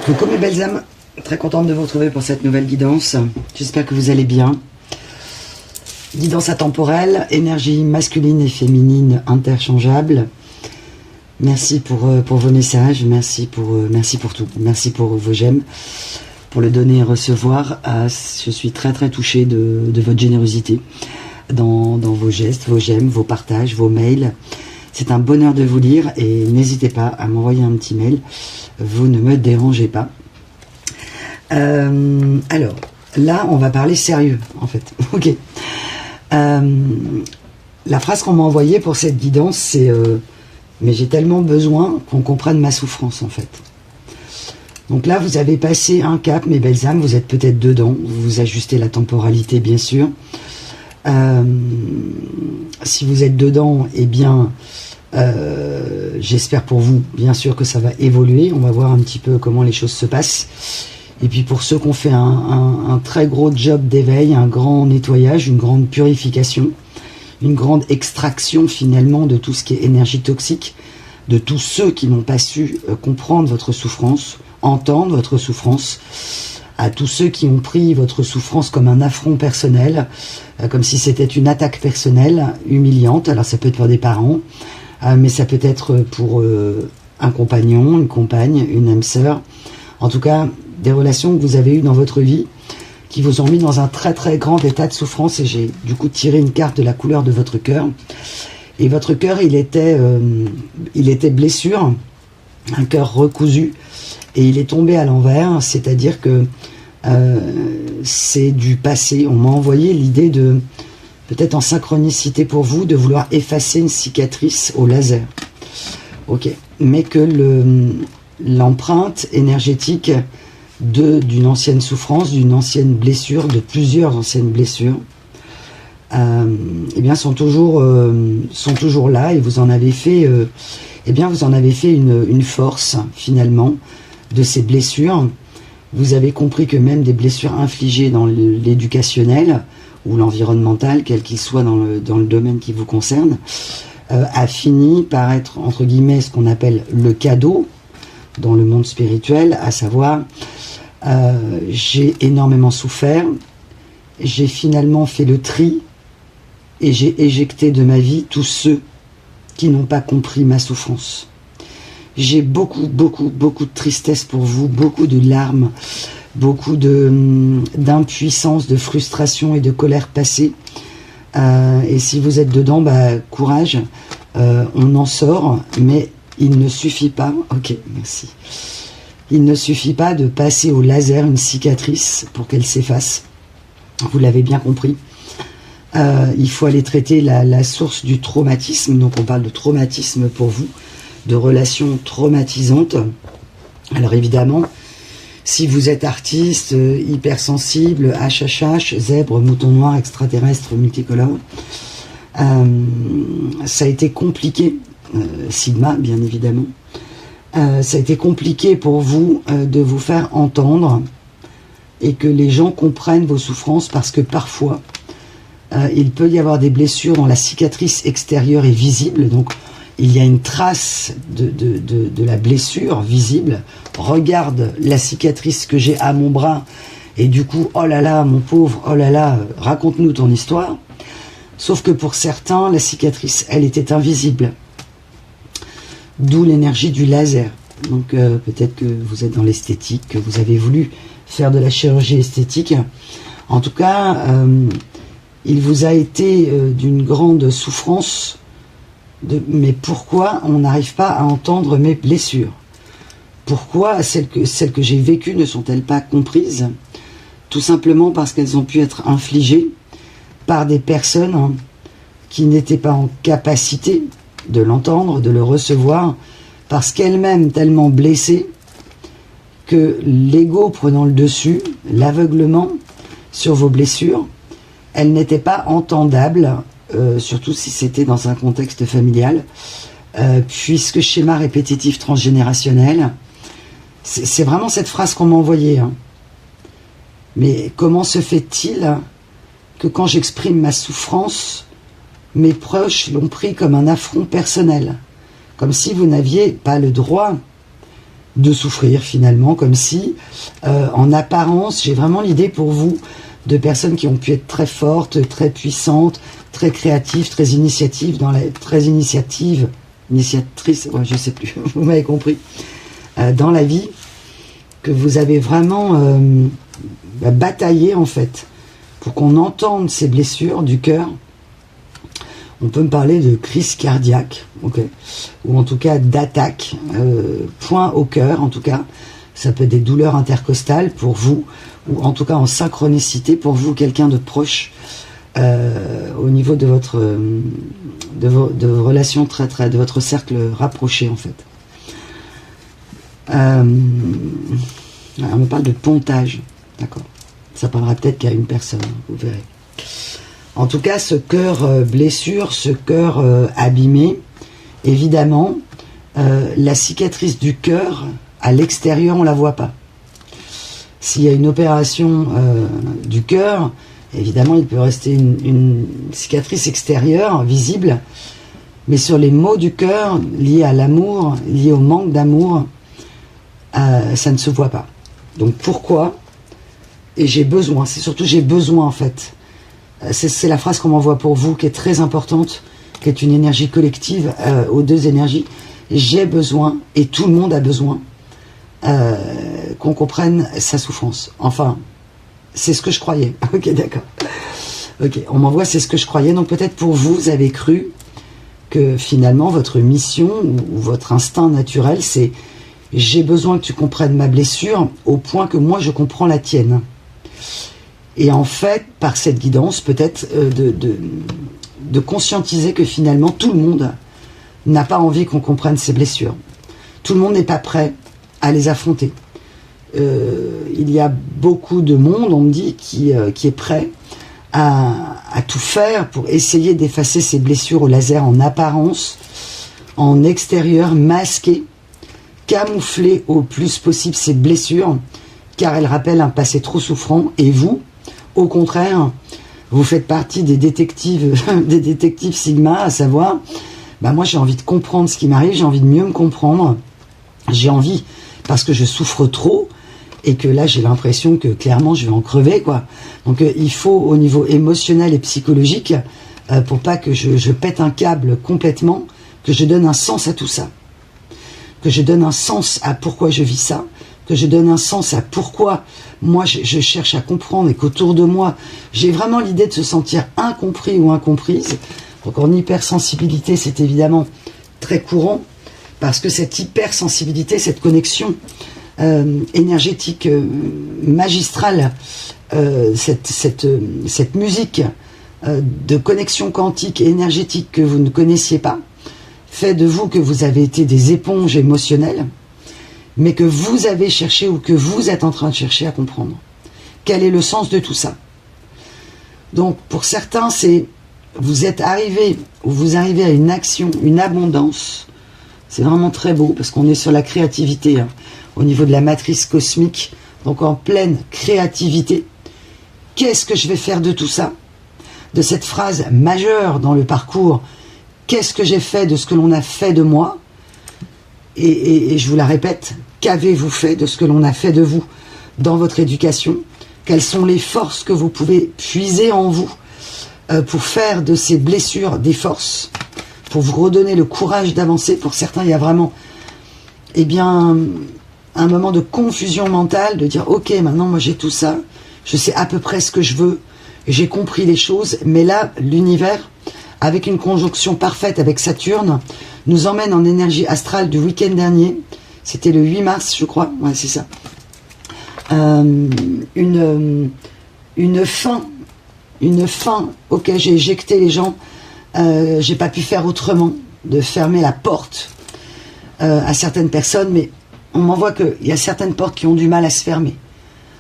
Coucou mes belles âmes, très contente de vous retrouver pour cette nouvelle guidance. J'espère que vous allez bien. Guidance atemporelle, énergie masculine et féminine interchangeable. Merci pour vos messages, merci pour tout, merci pour vos j'aime, pour le donner et recevoir. Je suis très touchée de votre générosité dans vos gestes, vos j'aime, vos partages, vos mails. C'est un bonheur de vous lire et n'hésitez pas à m'envoyer un petit mail. Vous ne me dérangez pas. Alors, là, on va parler sérieux, en fait. Ok. La phrase qu'on m'a envoyée pour cette guidance, c'est mais j'ai tellement besoin qu'on comprenne ma souffrance, en fait. Donc là, vous avez passé un cap, mes belles âmes. Vous êtes peut-être dedans. Vous ajustez la temporalité, bien sûr. Si vous êtes dedans, eh bien... j'espère pour vous bien sûr que ça va évoluer, on va voir un petit peu comment les choses se passent, et puis pour ceux qui ont fait un très gros job d'éveil, un grand nettoyage, une grande purification, une grande extraction finalement de tout ce qui est énergie toxique, de tous ceux qui n'ont pas su comprendre votre souffrance, entendre votre souffrance, à tous ceux qui ont pris votre souffrance comme un affront personnel, comme si c'était une attaque personnelle humiliante. Alors ça peut être pour des parents, mais ça peut être pour un compagnon, une compagne, une âme sœur. En tout cas, des relations que vous avez eues dans votre vie qui vous ont mis dans un très grand état de souffrance. Et j'ai du coup tiré une carte de la couleur de votre cœur. Et votre cœur, il était blessure, un cœur recousu. Et il est tombé à l'envers, c'est-à-dire que c'est du passé. On m'a envoyé l'idée de... peut-être en synchronicité pour vous, de vouloir effacer une cicatrice au laser. Ok. Mais que l'empreinte énergétique d'une ancienne souffrance, d'une ancienne blessure, de plusieurs anciennes blessures, eh bien sont toujours là, et vous en avez fait, vous en avez fait une force finalement de ces blessures. Vous avez compris que même des blessures infligées dans l'éducationnel ou l'environnemental, quel qu'il soit dans le domaine qui vous concerne, a fini par être, entre guillemets, ce qu'on appelle le cadeau dans le monde spirituel, à savoir, j'ai énormément souffert, j'ai finalement fait le tri, et j'ai éjecté de ma vie tous ceux qui n'ont pas compris ma souffrance. J'ai beaucoup de tristesse pour vous, beaucoup de larmes, beaucoup d'impuissance, de frustration et de colère passée. Et si vous êtes dedans, courage, on en sort, mais il ne suffit pas, ok, merci, il ne suffit pas de passer au laser une cicatrice pour qu'elle s'efface, vous l'avez bien compris. Il faut aller traiter la source du traumatisme, donc on parle de traumatisme pour vous, de relations traumatisantes. Alors évidemment, si vous êtes artiste, hypersensible, HHH, zèbre, mouton noir, extraterrestre, multicolore, ça a été compliqué, Sigma bien évidemment, ça a été compliqué pour vous de vous faire entendre et que les gens comprennent vos souffrances, parce que parfois, il peut y avoir des blessures dont la cicatrice extérieure est visible, donc il y a une trace de la blessure visible. Regarde la cicatrice que j'ai à mon bras, et du coup, oh là là, mon pauvre, oh là là, raconte-nous ton histoire. Sauf que pour certains, la cicatrice, elle était invisible. D'où l'énergie du laser. Donc peut-être que vous êtes dans l'esthétique, que vous avez voulu faire de la chirurgie esthétique. En tout cas, il vous a été d'une grande souffrance. Mais pourquoi on n'arrive pas à entendre mes blessures? Pourquoi celles que j'ai vécues ne sont-elles pas comprises? Tout simplement parce qu'elles ont pu être infligées par des personnes qui n'étaient pas en capacité de l'entendre, de le recevoir, parce qu'elles-mêmes tellement blessées que l'ego prenant le dessus, l'aveuglement sur vos blessures, elles n'étaient pas entendables. Surtout si c'était dans un contexte familial, puisque schéma répétitif transgénérationnel, c'est vraiment cette phrase qu'on m'a envoyée. Hein. Mais comment se fait-il que quand j'exprime ma souffrance, mes proches l'ont pris comme un affront personnel, comme si vous n'aviez pas le droit de souffrir finalement, comme si, en apparence, j'ai vraiment l'idée pour vous de personnes qui ont pu être très fortes, très puissantes, très créatives, très initiatives, initiatrices, ouais, je sais plus, vous m'avez compris, dans la vie, que vous avez vraiment bataillé en fait, pour qu'on entende ces blessures du cœur. On peut me parler de crise cardiaque, okay, ou en tout cas d'attaque, point au cœur, en tout cas. Ça peut être des douleurs intercostales pour vous, ou en tout cas en synchronicité pour vous, quelqu'un de proche, au niveau de votre de vos relations de votre cercle rapproché en fait. On me parle de pontage, d'accord. Ça parlera peut-être qu'à une personne, vous verrez. En tout cas, ce cœur blessure, ce cœur abîmé, évidemment, la cicatrice du cœur, à l'extérieur, on ne la voit pas. S'il y a une opération du cœur, évidemment, il peut rester une cicatrice extérieure, visible, mais sur les maux du cœur, liés à l'amour, liés au manque d'amour, ça ne se voit pas. Donc pourquoi? Et j'ai besoin, c'est surtout j'ai besoin en fait. C'est la phrase qu'on m'envoie pour vous, qui est très importante, qui est une énergie collective aux deux énergies. J'ai besoin, et tout le monde a besoin, qu'on comprenne sa souffrance. Enfin, c'est ce que je croyais. Ok, d'accord. Ok, on m'envoie c'est ce que je croyais. Donc peut-être pour vous, vous avez cru que finalement votre mission ou votre instinct naturel, c'est j'ai besoin que tu comprennes ma blessure au point que moi je comprends la tienne. Et en fait, par cette guidance, peut-être de conscientiser que finalement tout le monde n'a pas envie qu'on comprenne ses blessures. Tout le monde n'est pas prêt à les affronter. Il y a beaucoup de monde, on me dit, qui est prêt à tout faire pour essayer d'effacer ses blessures au laser en apparence, en extérieur, masquer, camoufler au plus possible ses blessures, car elles rappellent un passé trop souffrant. Et vous, au contraire, vous faites partie des détectives Sigma, à savoir, bah moi j'ai envie de comprendre ce qui m'arrive, j'ai envie de mieux me comprendre, j'ai envie, parce que je souffre trop, et que là j'ai l'impression que clairement je vais en crever, quoi. Donc il faut au niveau émotionnel et psychologique, pour pas que je pète un câble complètement, que je donne un sens à tout ça. Que je donne un sens à pourquoi je vis ça, que je donne un sens à pourquoi moi je cherche à comprendre et qu'autour de moi, j'ai vraiment l'idée de se sentir incompris ou incomprise. Donc en hypersensibilité, c'est évidemment très courant, parce que cette hypersensibilité, cette connexion énergétique magistrale, cette musique de connexion quantique et énergétique que vous ne connaissiez pas, fait de vous que vous avez été des éponges émotionnelles, mais que vous avez cherché ou que vous êtes en train de chercher à comprendre. Quel est le sens de tout ça? Donc pour certains, c'est vous êtes arrivé ou vous arrivez à une action, une abondance. C'est vraiment très beau parce qu'on est sur la créativité, hein, au niveau de la matrice cosmique, donc en pleine créativité. Qu'est-ce que je vais faire de tout ça? De cette phrase majeure dans le parcours, qu'est-ce que j'ai fait de ce que l'on a fait de moi? Et je vous la répète, qu'avez-vous fait de ce que l'on a fait de vous dans votre éducation? Quelles sont les forces que vous pouvez puiser en vous pour faire de ces blessures des forces, pour vous redonner le courage d'avancer? Pour certains, il y a vraiment un moment de confusion mentale, de dire ok, maintenant moi j'ai tout ça, je sais à peu près ce que je veux, j'ai compris les choses, mais là l'univers, avec une conjonction parfaite avec Saturne, nous emmène en énergie astrale du week-end dernier, c'était le 8 mars je crois, ouais c'est ça, une fin auquel j'ai éjecté les gens, j'ai pas pu faire autrement, de fermer la porte à certaines personnes, mais on m'envoie qu'il y a certaines portes qui ont du mal à se fermer.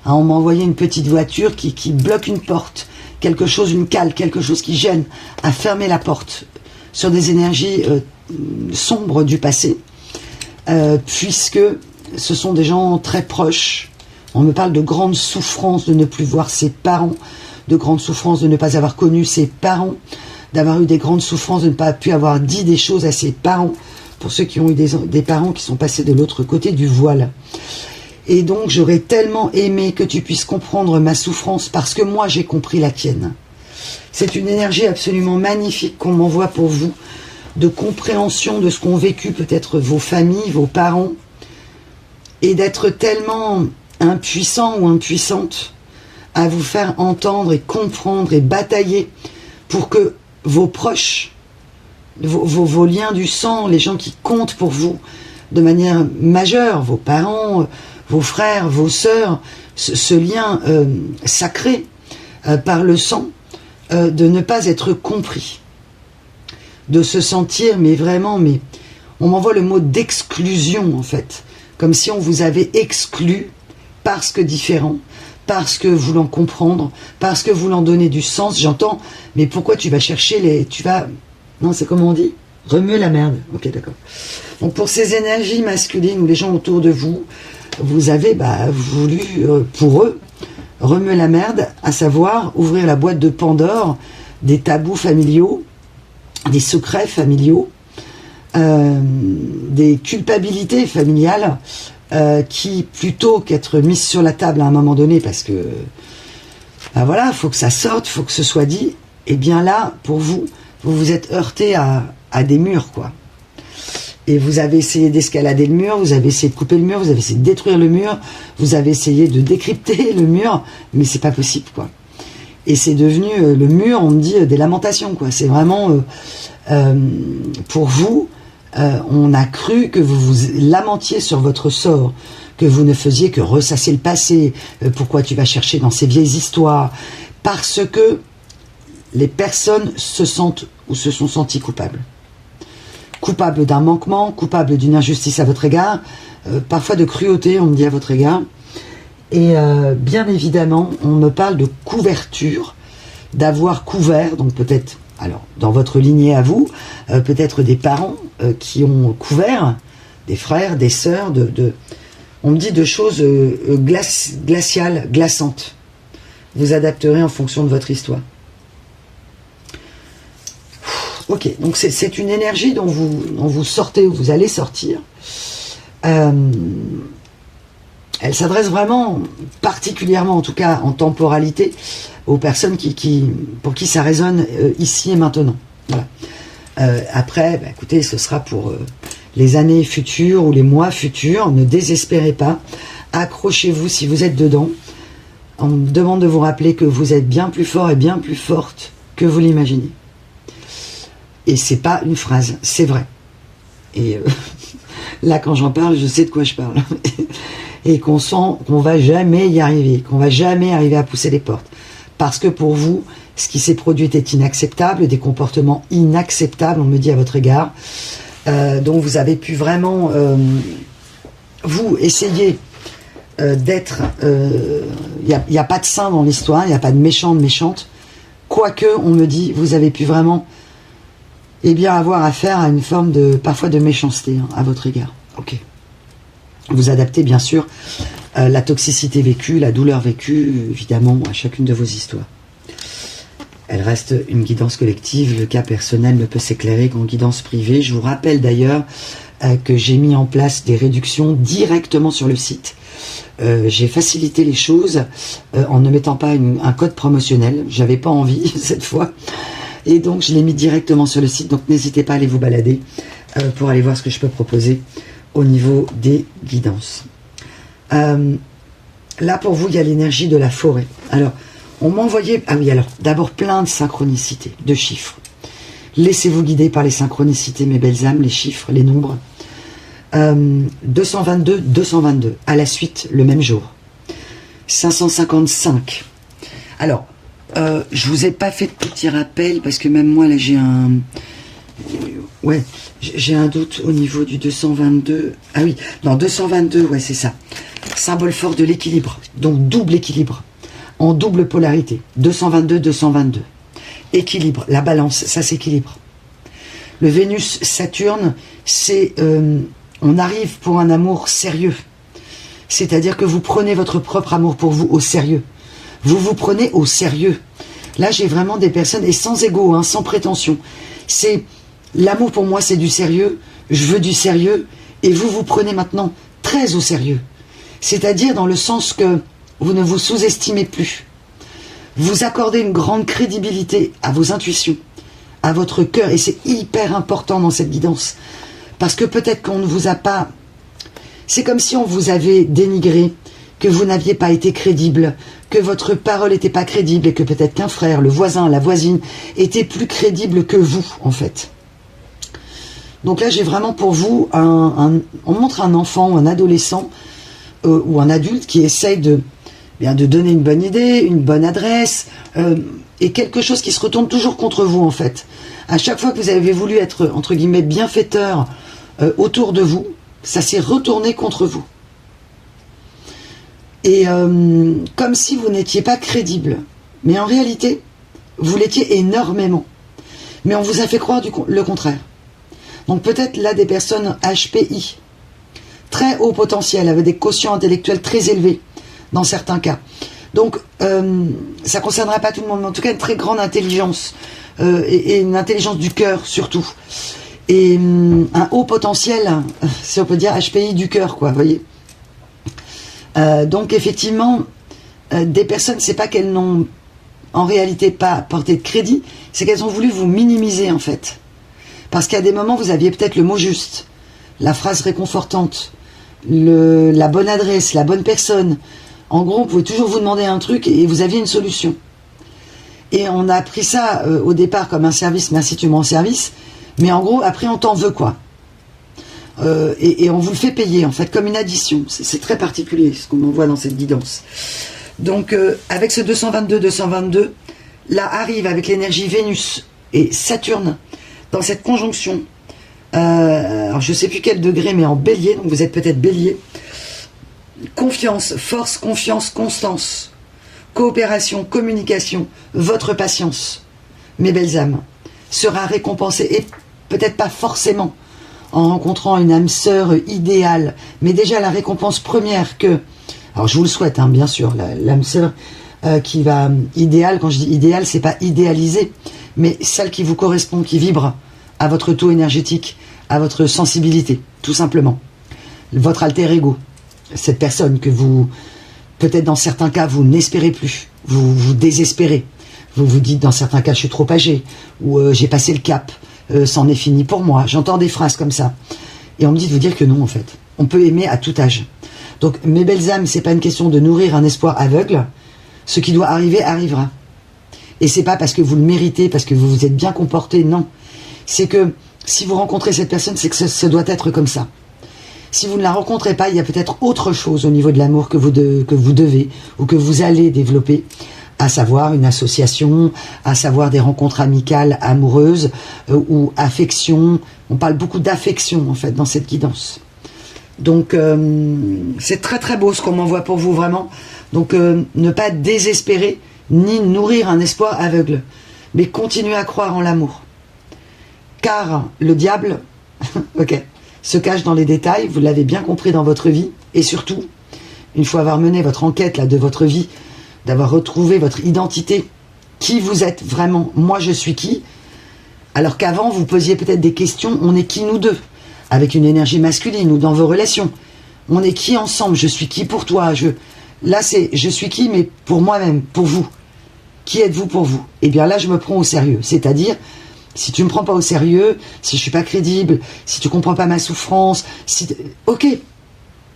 Hein, on m'a envoyé une petite voiture qui bloque une porte, quelque chose, une cale, quelque chose qui gêne à fermer la porte sur des énergies sombres du passé, puisque ce sont des gens très proches. On me parle de grandes souffrances de ne plus voir ses parents, de grandes souffrances de ne pas avoir connu ses parents, d'avoir eu des grandes souffrances de ne pas pu avoir dit des choses à ses parents pour ceux qui ont eu des parents qui sont passés de l'autre côté du voile. Et donc, j'aurais tellement aimé que tu puisses comprendre ma souffrance parce que moi, j'ai compris la tienne. C'est une énergie absolument magnifique qu'on m'envoie pour vous, de compréhension de ce qu'ont vécu peut-être vos familles, vos parents, et d'être tellement impuissant ou impuissante à vous faire entendre et comprendre et batailler pour que vos proches, vos liens du sang, les gens qui comptent pour vous de manière majeure, vos parents, vos frères, vos sœurs, ce lien sacré par le sang, de ne pas être compris, de se sentir, mais vraiment, mais on m'envoie le mot d'exclusion en fait, comme si on vous avait exclu parce que différent, parce que voulant comprendre, parce que voulant donner du sens. J'entends, mais pourquoi tu vas chercher non, c'est comment on dit, remuer la merde. Ok, d'accord. Donc pour ces énergies masculines ou les gens autour de vous, vous avez voulu, pour eux, remuer la merde, à savoir ouvrir la boîte de Pandore des tabous familiaux, des secrets familiaux, des culpabilités familiales qui, plutôt qu'être mises sur la table à un moment donné, parce que voilà, faut que ça sorte, faut que ce soit dit, et bien là, pour vous, vous vous êtes heurté à des murs, quoi. Et vous avez essayé d'escalader le mur, vous avez essayé de couper le mur, vous avez essayé de détruire le mur, vous avez essayé de décrypter le mur, mais c'est pas possible, quoi. Et c'est devenu le mur, on me dit, des lamentations, quoi. C'est vraiment, pour vous, on a cru que vous vous lamentiez sur votre sort, que vous ne faisiez que ressasser le passé, pourquoi tu vas chercher dans ces vieilles histoires, parce que les personnes se sentent ou se sont senties coupables. Coupables d'un manquement, coupables d'une injustice à votre égard, parfois de cruauté, on me dit, à votre égard. Et bien évidemment, on me parle de couverture, d'avoir couvert, donc peut-être, alors dans votre lignée à vous, peut-être des parents qui ont couvert, des frères, des sœurs, on me dit de choses glaciales, glaçantes. Vous adapterez en fonction de votre histoire. Ok, donc c'est une énergie dont vous sortez, ou vous allez sortir. Elle s'adresse vraiment, particulièrement en tout cas en temporalité, aux personnes pour qui ça résonne ici et maintenant. Voilà. Après, écoutez, ce sera pour les années futures ou les mois futurs. Ne désespérez pas. Accrochez-vous si vous êtes dedans. On me demande de vous rappeler que vous êtes bien plus fort et bien plus forte que vous l'imaginez. Et c'est pas une phrase, c'est vrai. Et là, quand j'en parle, je sais de quoi je parle. Et qu'on sent qu'on va jamais y arriver, qu'on va jamais arriver à pousser les portes. Parce que pour vous, ce qui s'est produit était inacceptable, des comportements inacceptables, on me dit à votre égard. Donc vous avez pu vraiment, vous, essayer d'être... Il n'y a pas de saint dans l'histoire, il n'y a pas de méchant, de méchante. Quoique, on me dit, vous avez pu vraiment... avoir affaire à une forme parfois de méchanceté à votre égard. Ok. Vous adaptez bien sûr la toxicité vécue, la douleur vécue, évidemment, à chacune de vos histoires. Elle reste une guidance collective, le cas personnel ne peut s'éclairer qu'en guidance privée. Je vous rappelle d'ailleurs que j'ai mis en place des réductions directement sur le site. J'ai facilité les choses en ne mettant pas un code promotionnel. J'avais pas envie cette fois. Et donc, je l'ai mis directement sur le site. Donc, n'hésitez pas à aller vous balader pour aller voir ce que je peux proposer au niveau des guidances. Là, pour vous, il y a l'énergie de la forêt. Alors, on m'a envoyé... Ah oui, alors, d'abord, plein de synchronicités, de chiffres. Laissez-vous guider par les synchronicités, mes belles âmes, les chiffres, les nombres. 222, 222, à la suite, le même jour. 555. Alors... je vous ai pas fait de petit rappel parce que même moi là j'ai un doute au niveau du 222. Ah oui, non, 222, ouais, c'est ça. Symbole fort de l'équilibre, donc double équilibre, en double polarité. 222, 222. Équilibre, la balance, ça s'équilibre. Le Vénus-Saturne, c'est on arrive pour un amour sérieux. C'est-à-dire que vous prenez votre propre amour pour vous au sérieux. Vous vous prenez au sérieux. Là, j'ai vraiment des personnes, et sans ego, hein, sans prétention. L'amour pour moi, c'est du sérieux. je veux du sérieux, et vous vous prenez maintenant très au sérieux. C'est-à-dire dans le sens que vous ne vous sous-estimez plus. Vous accordez une grande crédibilité à vos intuitions, à votre cœur, et c'est hyper important dans cette guidance. Parce que peut-être qu'on ne vous a pas... C'est comme si on vous avait dénigré, que vous n'aviez pas été crédible, que votre parole n'était pas crédible, et que peut-être qu'un frère, le voisin, la voisine, était plus crédible que vous, en fait. Donc là, j'ai vraiment pour vous, on montre un enfant ou un adolescent, ou un adulte qui essaye de donner une bonne idée, une bonne adresse, et quelque chose qui se retourne toujours contre vous, en fait. À chaque fois que vous avez voulu être, entre guillemets, bienfaiteur autour de vous, ça s'est retourné contre vous. Et comme si vous n'étiez pas crédible. Mais en réalité, vous l'étiez énormément. Mais on vous a fait croire le contraire. Donc peut-être là des personnes HPI, très haut potentiel, avec des quotients intellectuels très élevés, dans certains cas. Donc ça ne concernera pas tout le monde, mais en tout cas une très grande intelligence, et une intelligence du cœur surtout. Et un haut potentiel, si on peut dire HPI du cœur, quoi, vous voyez. Donc effectivement, des personnes, c'est pas qu'elles n'ont en réalité pas porté de crédit, c'est qu'elles ont voulu vous minimiser en fait. Parce qu'à des moments, vous aviez peut-être le mot juste, la phrase réconfortante, la bonne adresse, la bonne personne. En gros, vous pouvez toujours vous demander un truc et vous aviez une solution. Et on a pris ça au départ comme un service, merci tu me rends service, mais en gros, après on t'en veut quoi. Et on vous le fait payer en fait, comme une addition. C'est très particulier ce qu'on envoie dans cette guidance. Donc avec ce 222, là arrive avec l'énergie Vénus et Saturne dans cette conjonction. Alors je ne sais plus quel degré, mais en bélier, donc vous êtes peut-être bélier. Confiance, force, confiance, constance, coopération, communication, votre patience, mes belles âmes, sera récompensée, et peut-être pas forcément en rencontrant une âme sœur idéale, mais déjà la récompense première que, alors je vous le souhaite, hein, bien sûr, l'âme sœur qui va, idéale, quand je dis idéale, c'est pas idéalisé, mais celle qui vous correspond, qui vibre à votre taux énergétique, à votre sensibilité, tout simplement. Votre alter ego, cette personne que vous, peut-être dans certains cas, vous n'espérez plus, vous vous désespérez, vous vous dites dans certains cas, je suis trop âgé, ou j'ai passé le cap, c'en est fini pour moi. J'entends des phrases comme ça. Et on me dit de vous dire que non, en fait. On peut aimer à tout âge. Donc, mes belles âmes, c'est pas une question de nourrir un espoir aveugle. Ce qui doit arriver, arrivera. Et c'est pas parce que vous le méritez, parce que vous vous êtes bien comporté, non. C'est que, si vous rencontrez cette personne, c'est que ça doit être comme ça. Si vous ne la rencontrez pas, il y a peut-être autre chose au niveau de l'amour que vous devez, ou que vous allez développer, à savoir une association, à savoir des rencontres amicales, amoureuses, ou affection. On parle beaucoup d'affection, en fait, dans cette guidance. Donc, c'est très très beau ce qu'on m'envoie pour vous, vraiment. Donc, ne pas désespérer, ni nourrir un espoir aveugle, mais continuer à croire en l'amour. Car le diable, ok, se cache dans les détails, vous l'avez bien compris dans votre vie, et surtout, une fois avoir mené votre enquête là, de votre vie, d'avoir retrouvé votre identité, qui vous êtes vraiment, moi je suis qui, alors qu'avant vous posiez peut-être des questions, on est qui nous deux, avec une énergie masculine ou dans vos relations, on est qui ensemble, je suis qui pour toi, là c'est je suis qui mais pour moi-même, pour vous, qui êtes-vous pour vous, et bien là je me prends au sérieux, c'est-à-dire, si tu me prends pas au sérieux, si je suis pas crédible, si tu comprends pas ma souffrance, ok,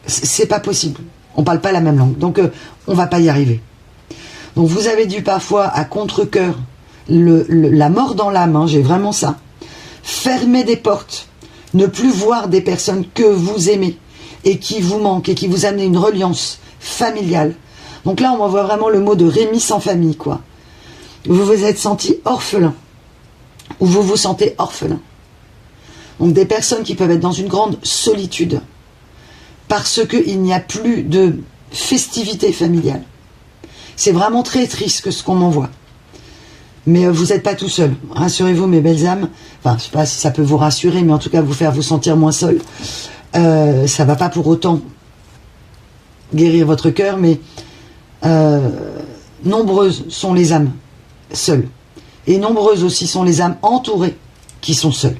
c'est pas possible, on parle pas la même langue, donc on va pas y arriver. Donc vous avez dû parfois, à contre-cœur, la mort dans l'âme, hein, j'ai vraiment ça, fermer des portes, ne plus voir des personnes que vous aimez, et qui vous manquent, et qui vous amènent une reliance familiale. Donc là, on m'envoie vraiment le mot de Rémi sans famille, quoi. Vous vous êtes senti orphelin, ou vous vous sentez orphelin. Donc des personnes qui peuvent être dans une grande solitude, parce qu'il n'y a plus de festivité familiale. C'est vraiment très triste que ce qu'on m'envoie. Mais vous n'êtes pas tout seul. Rassurez-vous, mes belles âmes. Enfin, je ne sais pas si ça peut vous rassurer, mais en tout cas vous faire vous sentir moins seul. Ça ne va pas pour autant guérir votre cœur, mais nombreuses sont les âmes seules. Et nombreuses aussi sont les âmes entourées qui sont seules.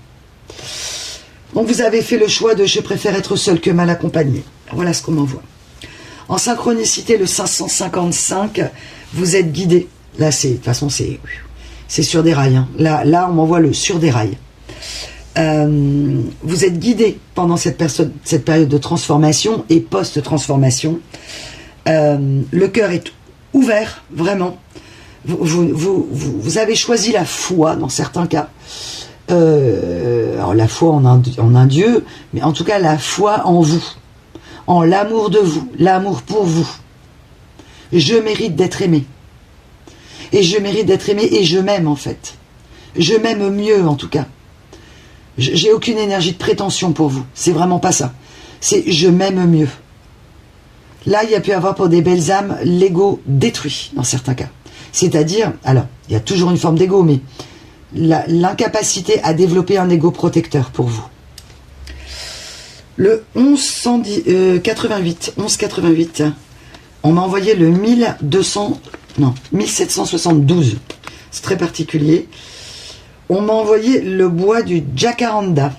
Donc vous avez fait le choix de « je préfère être seul que mal accompagné ». Voilà ce qu'on m'envoie. En synchronicité, le 555, vous êtes guidé. Là, de toute façon, c'est sur des rails. Hein. Là, on m'envoie le sur des rails. Vous êtes guidé pendant cette période de transformation et post-transformation. Le cœur est ouvert, vraiment. Vous avez choisi la foi dans certains cas. Alors la foi en un Dieu, mais en tout cas la foi en vous, en l'amour de vous, l'amour pour vous. Je mérite d'être aimé. Et je mérite d'être aimé et je m'aime en fait. Je m'aime mieux en tout cas. J'ai aucune énergie de prétention pour vous. C'est vraiment pas ça. C'est je m'aime mieux. Là, il y a pu y avoir pour des belles âmes l'ego détruit dans certains cas. C'est-à-dire, alors, il y a toujours une forme d'ego, mais l'incapacité à développer un ego protecteur pour vous. Le 1188, on m'a envoyé le 1772. C'est très particulier. On m'a envoyé le bois du jacaranda,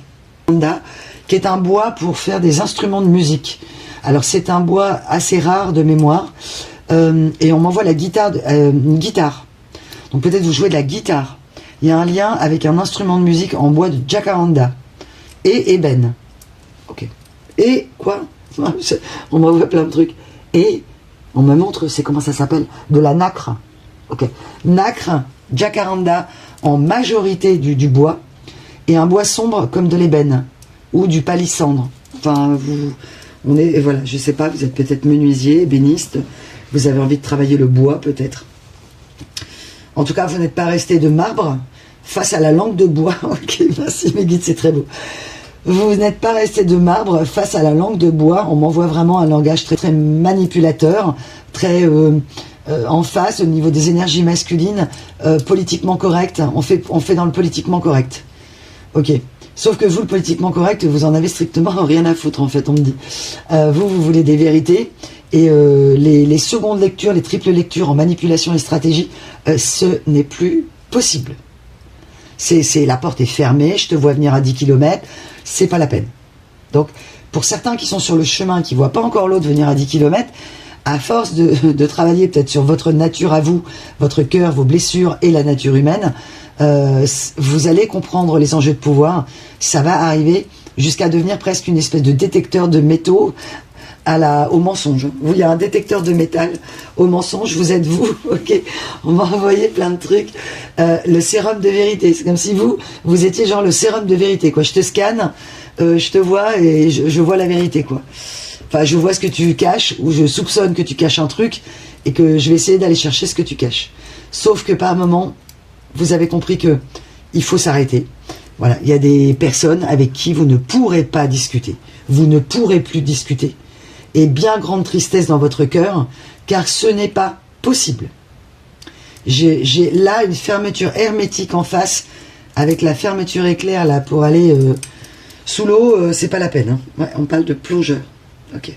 qui est un bois pour faire des instruments de musique. Alors c'est un bois assez rare de mémoire, et on m'envoie la guitare, une guitare. Donc peut-être vous jouez de la guitare. Il y a un lien avec un instrument de musique en bois de jacaranda et ébène. Ok. Et quoi? On m'envoie plein de trucs. Et on me montre, c'est comment ça s'appelle? De la nacre. Ok. Nacre, jacaranda en majorité du bois, et un bois sombre comme de l'ébène ou du palissandre. Enfin, voilà, je sais pas, vous êtes peut-être menuisier, ébéniste, vous avez envie de travailler le bois peut-être. En tout cas, vous n'êtes pas resté de marbre face à la langue de bois. Ok, merci mes guides, c'est très beau. Vous n'êtes pas resté de marbre face à la langue de bois. On m'envoie vraiment un langage très très manipulateur, très en face au niveau des énergies masculines, politiquement correct. On fait dans le politiquement correct. Ok. Sauf que vous, le politiquement correct, vous en avez strictement rien à foutre, en fait, on me dit. Vous voulez des vérités, et les secondes lectures, les triples lectures en manipulation et stratégie, ce n'est plus possible. La porte est fermée, je te vois venir à 10 km, c'est pas la peine. Donc, pour certains qui sont sur le chemin, qui ne voient pas encore l'autre venir à 10 km, à force de travailler peut-être sur votre nature à vous, votre cœur, vos blessures et la nature humaine, vous allez comprendre les enjeux de pouvoir. Ça va arriver jusqu'à devenir presque une espèce de détecteur de métaux au mensonge. Vous, il y a un détecteur de métal au mensonge, vous êtes vous, ok. On m'a envoyé plein de trucs. Le sérum de vérité, c'est comme si vous étiez genre le sérum de vérité, quoi. Je te scanne, je te vois et je vois la vérité, quoi. Enfin, je vois ce que tu caches, ou je soupçonne que tu caches un truc, et que je vais essayer d'aller chercher ce que tu caches. Sauf que par moment, vous avez compris que il faut s'arrêter. Voilà, il y a des personnes avec qui vous ne pourrez pas discuter. Vous ne pourrez plus discuter. Et bien grande tristesse dans votre cœur, car ce n'est pas possible. J'ai là une fermeture hermétique en face, avec la fermeture éclair là pour aller sous l'eau, c'est pas la peine. Hein. Ouais, on parle de plongeur. Ok.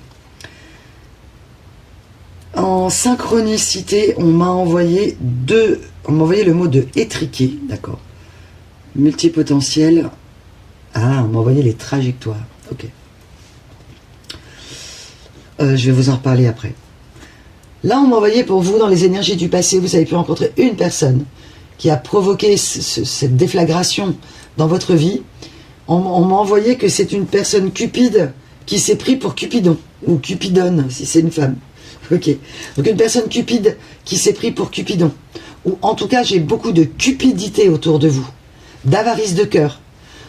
En synchronicité, on m'a envoyé le mot de étriqué, d'accord. Multipotentiel. Ah, on m'a envoyé les trajectoires. Ok. Je vais vous en reparler après. Là, on m'a envoyé pour vous, dans les énergies du passé, vous avez pu rencontrer une personne qui a provoqué cette déflagration dans votre vie. On m'a envoyé que c'est une personne cupide qui s'est pris pour Cupidon, ou Cupidonne, si c'est une femme. Ok. Donc une personne cupide qui s'est pris pour Cupidon. Ou en tout cas, j'ai beaucoup de cupidité autour de vous, d'avarice de cœur,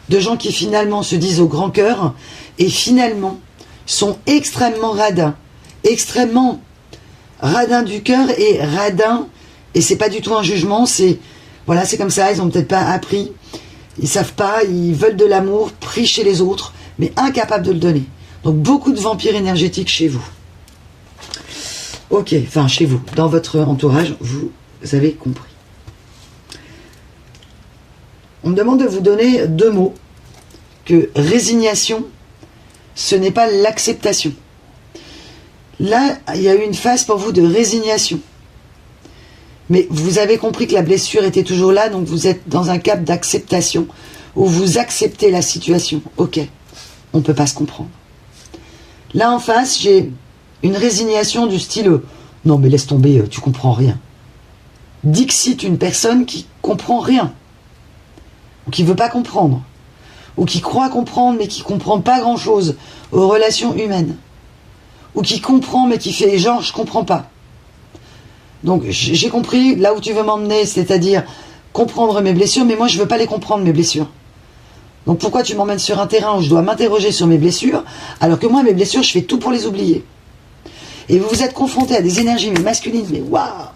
de gens qui finalement se disent au grand cœur, et finalement sont extrêmement radins du cœur, et radins, et c'est pas du tout un jugement, c'est comme ça, ils ont peut-être pas appris, ils savent pas, ils veulent de l'amour pris chez les autres, mais incapables de le donner. Donc beaucoup de vampires énergétiques chez vous. Ok, enfin chez vous, dans votre entourage, vous avez compris. On me demande de vous donner 2 mots, que résignation, ce n'est pas l'acceptation. Là, il y a eu une phase pour vous de résignation. Mais vous avez compris que la blessure était toujours là, donc vous êtes dans un cap d'acceptation, où vous acceptez la situation. Ok, on ne peut pas se comprendre. Là en face, j'ai une résignation du style « Non mais laisse tomber, tu comprends rien ». Dixit une personne qui comprend rien, ou qui veut pas comprendre, ou qui croit comprendre mais qui comprend pas grand-chose aux relations humaines, ou qui comprend mais qui fait genre « je comprends pas ». Donc j'ai compris là où tu veux m'emmener, c'est-à-dire comprendre mes blessures, mais moi je veux pas les comprendre mes blessures. Donc pourquoi tu m'emmènes sur un terrain où je dois m'interroger sur mes blessures, alors que moi mes blessures je fais tout pour les oublier. Et vous vous êtes confronté à des énergies mais masculines, mais waouh.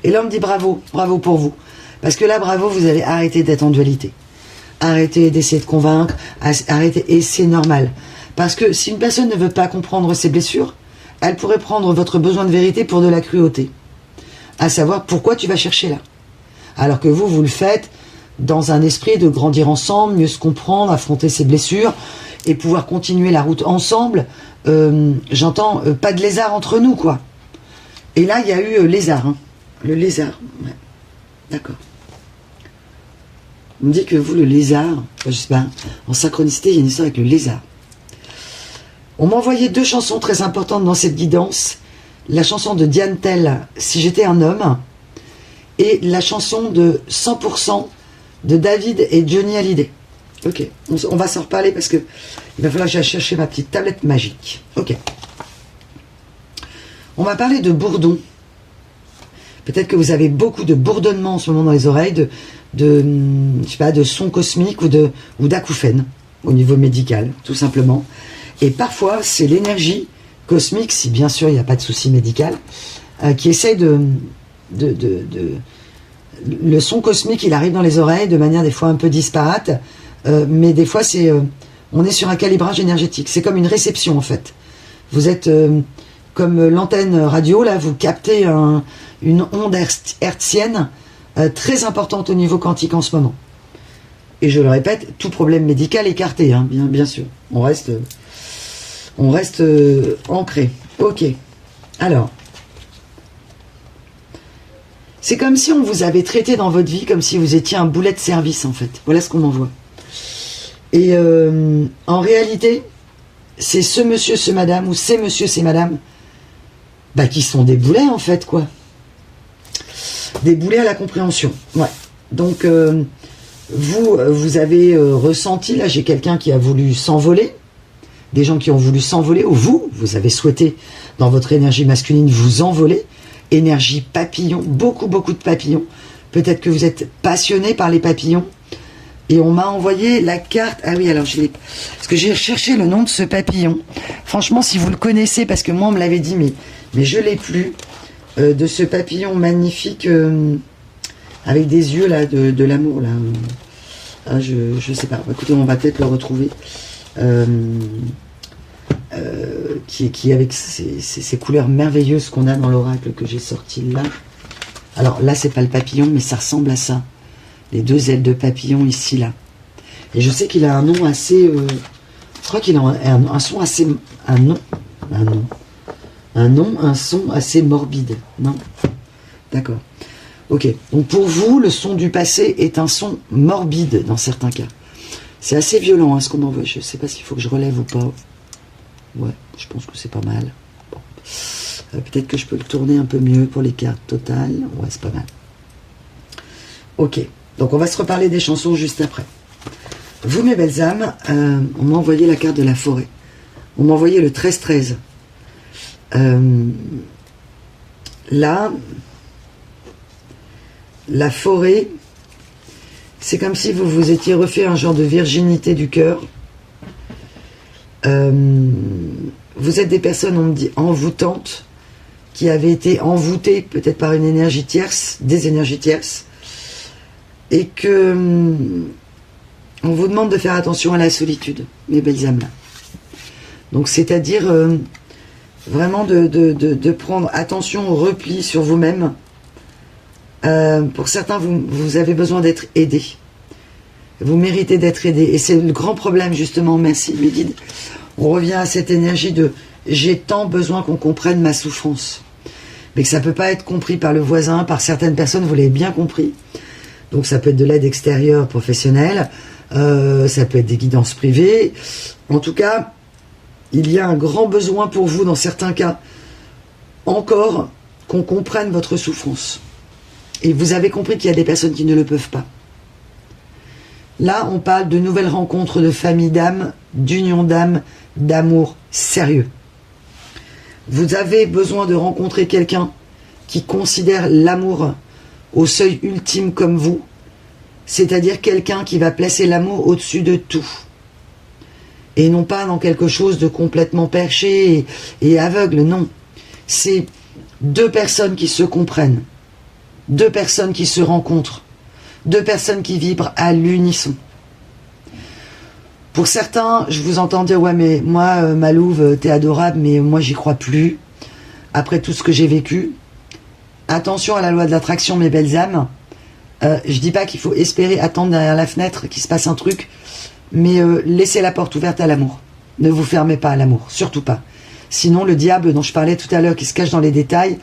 Et l'homme dit bravo, bravo pour vous. Parce que là bravo, vous avez arrêté d'être en dualité. Arrêtez d'essayer de convaincre, arrêtez, et c'est normal. Parce que si une personne ne veut pas comprendre ses blessures, elle pourrait prendre votre besoin de vérité pour de la cruauté. À savoir pourquoi tu vas chercher là. Alors que vous, vous le faites dans un esprit de grandir ensemble, mieux se comprendre, affronter ses blessures et pouvoir continuer la route ensemble. J'entends pas de lézard entre nous, quoi. Et là, il y a eu lézard. Hein. Le lézard. Ouais. D'accord. On me dit que vous, le lézard, je sais pas, en synchronicité, il y a une histoire avec le lézard. On m'a envoyé 2 chansons très importantes dans cette guidance. La chanson de Diane Tell, Si j'étais un homme, et la chanson de 100% de David et Johnny Hallyday. Ok, on va s'en reparler parce que il va falloir que j'aille chercher ma petite tablette magique. Ok. On m'a parlé de bourdon. Peut-être que vous avez beaucoup de bourdonnement en ce moment dans les oreilles, je sais pas, de sons cosmiques ou d'acouphènes au niveau médical, tout simplement. Et parfois, c'est l'énergie cosmique, si bien sûr il n'y a pas de souci médical, qui essaye le son cosmique, il arrive dans les oreilles de manière des fois un peu disparate, mais des fois on est sur un calibrage énergétique. C'est comme une réception en fait. Vous êtes comme l'antenne radio, là, vous captez une onde hertzienne très importante au niveau quantique en ce moment. Et je le répète, tout problème médical écarté, hein, bien sûr. On reste ancré. Ok. Alors, c'est comme si on vous avait traité dans votre vie comme si vous étiez un boulet de service, en fait. Voilà ce qu'on m'envoie. Et en réalité, c'est ce monsieur, ce madame, ou ces monsieur, ces madame, bah, qui sont des boulets, en fait, quoi. Des boulets à la compréhension. Ouais. Donc, vous avez ressenti, là, j'ai quelqu'un qui a voulu s'envoler, des gens qui ont voulu s'envoler, ou vous avez souhaité, dans votre énergie masculine, vous envoler, énergie papillon, beaucoup de papillons. Peut-être que vous êtes passionné par les papillons. Et on m'a envoyé la carte. Ah oui, alors parce que j'ai cherché le nom de ce papillon. Franchement, si vous le connaissez, parce que moi on me l'avait dit, mais je l'ai plus, de ce papillon magnifique avec des yeux là de l'amour là. Ah, je sais pas. Écoutez, on va peut-être le retrouver. Qui avec ces couleurs merveilleuses qu'on a dans l'oracle que j'ai sorti là. Alors là, c'est pas le papillon, mais ça ressemble à ça. Les 2 ailes de papillon ici, là. Et je sais qu'il a un nom assez... je crois qu'il a un son assez... Un son assez morbide. Non? D'accord. Ok. Donc pour vous, le son du passé est un son morbide dans certains cas. C'est assez violent, hein, ce qu'on m'envoie. Je sais pas s'il faut que je relève ou pas. Ouais, je pense que c'est pas mal. Bon. Peut-être que je peux le tourner un peu mieux pour les cartes totales. Ouais, c'est pas mal. Ok. Donc on va se reparler des chansons juste après. Vous, mes belles âmes, on m'a envoyé la carte de la forêt. On m'a envoyé le 13-13. Là, la forêt, c'est comme si vous vous étiez refait un genre de virginité du cœur. Vous êtes des personnes, on me dit, envoûtantes, qui avaient été envoûtées peut-être par une énergie tierce, des énergies tierces, et que on vous demande de faire attention à la solitude, mes belles âmes là. Donc c'est-à-dire vraiment de prendre attention au repli sur vous-même. Pour certains, vous avez besoin d'être aidé. Vous méritez d'être aidé. Et c'est le grand problème, justement, merci mes guides. On revient à cette énergie de j'ai tant besoin qu'on comprenne ma souffrance. Mais que ça ne peut pas être compris par le voisin, par certaines personnes, vous l'avez bien compris. Donc ça peut être de l'aide extérieure, professionnelle, ça peut être des guidances privées. En tout cas, il y a un grand besoin pour vous, dans certains cas, encore, qu'on comprenne votre souffrance. Et vous avez compris qu'il y a des personnes qui ne le peuvent pas. Là, on parle de nouvelles rencontres de famille d'âme, d'union d'âme, d'amour sérieux. Vous avez besoin de rencontrer quelqu'un qui considère l'amour au seuil ultime comme vous, c'est-à-dire quelqu'un qui va placer l'amour au-dessus de tout. Et non pas dans quelque chose de complètement perché et aveugle, non. C'est deux personnes qui se comprennent, deux personnes qui se rencontrent, deux personnes qui vibrent à l'unisson. Pour certains, je vous entends dire, ouais mais moi, Malouve, t'es adorable, mais moi j'y crois plus, après tout ce que j'ai vécu. Attention à la loi de l'attraction, mes belles âmes. Je dis pas qu'il faut espérer attendre derrière la fenêtre qu'il se passe un truc, mais laissez la porte ouverte à l'amour. Ne vous fermez pas à l'amour, surtout pas. Sinon, le diable dont je parlais tout à l'heure, qui se cache dans les détails,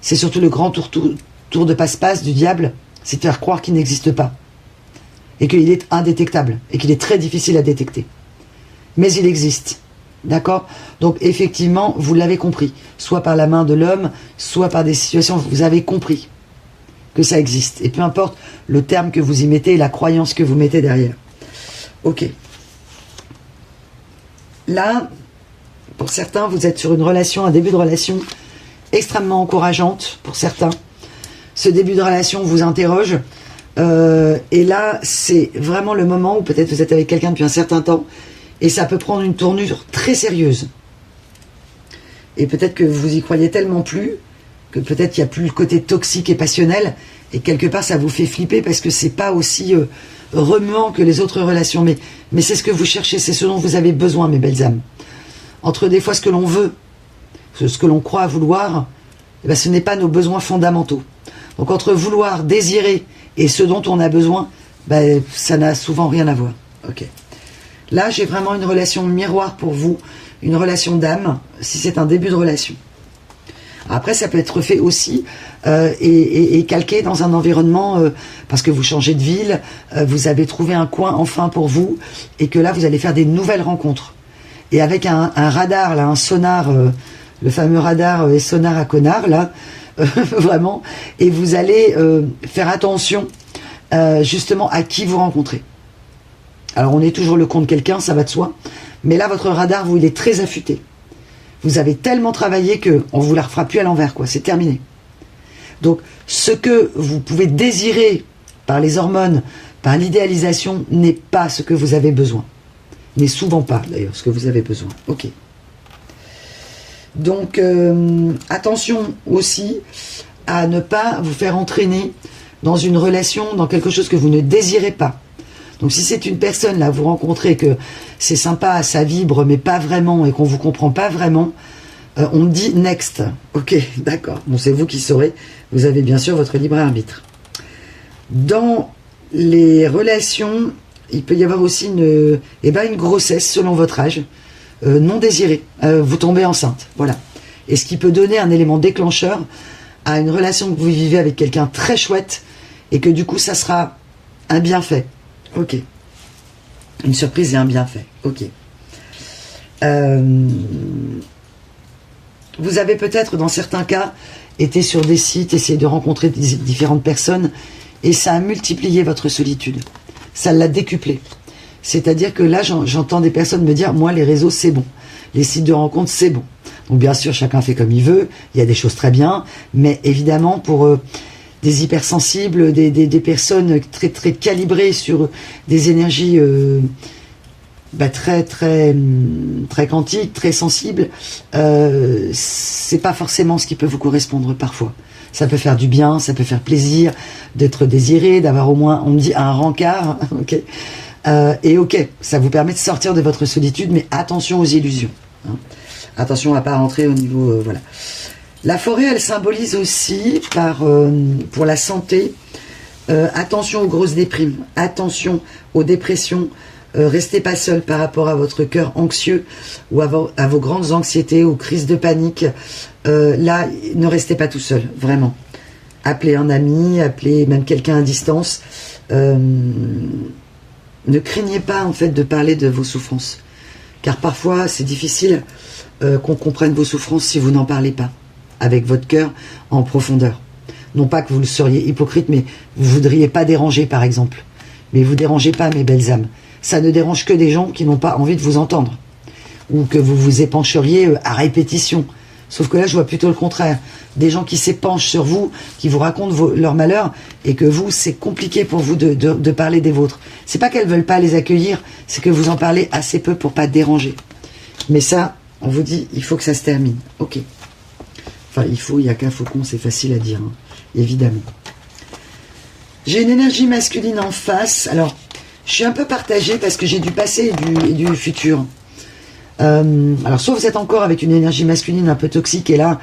c'est surtout le grand tour de passe-passe du diable, c'est de faire croire qu'il n'existe pas. Et qu'il est indétectable, et qu'il est très difficile à détecter. Mais il existe. D'accord? Donc effectivement, vous l'avez compris. Soit par la main de l'homme, soit par des situations, vous avez compris que ça existe. Et peu importe le terme que vous y mettez et la croyance que vous mettez derrière. Ok. Là, pour certains, vous êtes sur une relation, un début de relation extrêmement encourageante pour certains. Ce début de relation vous interroge. Et là, c'est vraiment le moment où peut-être vous êtes avec quelqu'un depuis un certain temps et ça peut prendre une tournure très sérieuse. Et peut-être que vous y croyez tellement plus que peut-être qu'il n'y a plus le côté toxique et passionnel et quelque part ça vous fait flipper parce que c'est pas aussi remuant que les autres relations. Mais c'est ce que vous cherchez, c'est ce dont vous avez besoin, mes belles âmes. Entre des fois ce que l'on veut, ce que l'on croit vouloir, eh bien, ce n'est pas nos besoins fondamentaux. Donc entre vouloir, désirer et ce dont on a besoin, ben, ça n'a souvent rien à voir. Ok. Là, j'ai vraiment une relation miroir pour vous, une relation d'âme, si c'est un début de relation. Après, ça peut être fait aussi et calqué dans un environnement, parce que vous changez de ville, vous avez trouvé un coin enfin pour vous, et que là, vous allez faire des nouvelles rencontres. Et avec un radar, là, un sonar, le fameux radar et sonar à connard, là, vraiment, et vous allez faire attention justement à qui vous rencontrez. Alors on est toujours le compte de quelqu'un, ça va de soi, mais là votre radar, vous, il est très affûté. Vous avez tellement travaillé que on vous la refera plus à l'envers, quoi, c'est terminé. Donc ce que vous pouvez désirer par les hormones, par l'idéalisation, n'est pas ce que vous avez besoin. N'est souvent pas d'ailleurs ce que vous avez besoin. Ok. Donc, attention aussi à ne pas vous faire entraîner dans une relation, dans quelque chose que vous ne désirez pas. Donc, si c'est une personne, là, vous rencontrez, que c'est sympa, ça vibre, mais pas vraiment, et qu'on ne vous comprend pas vraiment, on dit next. Ok, d'accord. Bon, c'est vous qui saurez. Vous avez bien sûr votre libre arbitre. Dans les relations, il peut y avoir aussi une grossesse, selon votre âge, non désirée, vous tombez enceinte, voilà. Et ce qui peut donner un élément déclencheur à une relation que vous vivez avec quelqu'un très chouette et que du coup ça sera un bienfait. Ok. Une surprise et un bienfait. Ok. Vous avez peut-être dans certains cas été sur des sites, essayé de rencontrer différentes personnes et ça a multiplié votre solitude. Ça l'a décuplé. C'est-à-dire que là, j'entends des personnes me dire, moi, les réseaux, c'est bon. Les sites de rencontres, c'est bon. Donc, bien sûr, chacun fait comme il veut. Il y a des choses très bien. Mais évidemment, pour des hypersensibles, des personnes très, très calibrées sur des énergies très, très, très quantiques, très sensibles, c'est pas forcément ce qui peut vous correspondre parfois. Ça peut faire du bien, ça peut faire plaisir d'être désiré, d'avoir au moins, on me dit, un rencard. Ok. Et ok, ça vous permet de sortir de votre solitude, mais attention aux illusions. Hein. Attention à ne pas rentrer au niveau... voilà. La forêt, elle symbolise aussi, pour la santé, attention aux grosses déprimes, attention aux dépressions, restez pas seul par rapport à votre cœur anxieux ou à vos grandes anxiétés, aux crises de panique. Là, ne restez pas tout seul, vraiment. Appelez un ami, appelez même quelqu'un à distance. ne craignez pas en fait de parler de vos souffrances. Car parfois c'est difficile qu'on comprenne vos souffrances si vous n'en parlez pas. Avec votre cœur en profondeur. Non pas que vous le seriez hypocrite, mais vous ne voudriez pas déranger par exemple. Mais vous ne dérangez pas mes belles âmes. Ça ne dérange que des gens qui n'ont pas envie de vous entendre. Ou que vous vous épancheriez à répétition. Sauf que là, je vois plutôt le contraire. Des gens qui s'épanchent sur vous, qui vous racontent leurs malheurs, et que vous, c'est compliqué pour vous de parler des vôtres. C'est pas qu'elles veulent pas les accueillir, c'est que vous en parlez assez peu pour pas déranger. Mais ça, on vous dit, il faut que ça se termine. Ok. Enfin, il n'y a qu'un faucon, c'est facile à dire, hein, évidemment. J'ai une énergie masculine en face. Alors, je suis un peu partagée parce que j'ai du passé et du futur. Alors, soit vous êtes encore avec une énergie masculine un peu toxique et là,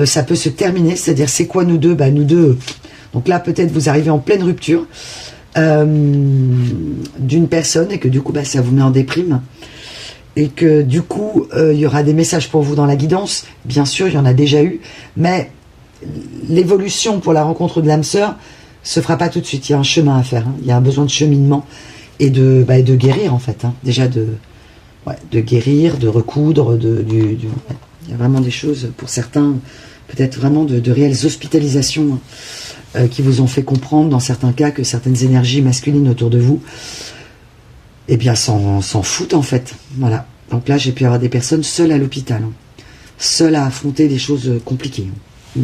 ça peut se terminer. C'est-à-dire, c'est quoi nous deux? Bah, nous deux. Donc là, peut-être vous arrivez en pleine rupture d'une personne et que du coup, bah, ça vous met en déprime. Et que du coup, il y aura des messages pour vous dans la guidance. Bien sûr, il y en a déjà eu. Mais l'évolution pour la rencontre de l'âme sœur se fera pas tout de suite. Il y a un chemin à faire. Hein. Il y a un besoin de cheminement et de guérir, en fait. Hein. Déjà de guérir, de recoudre. Il y a vraiment des choses, pour certains, peut-être vraiment de réelles hospitalisations qui vous ont fait comprendre, dans certains cas, que certaines énergies masculines autour de vous eh bien, s'en foutent en fait. Voilà. Donc là, j'ai pu avoir des personnes seules à l'hôpital. Hein. Seules à affronter des choses compliquées. Hein.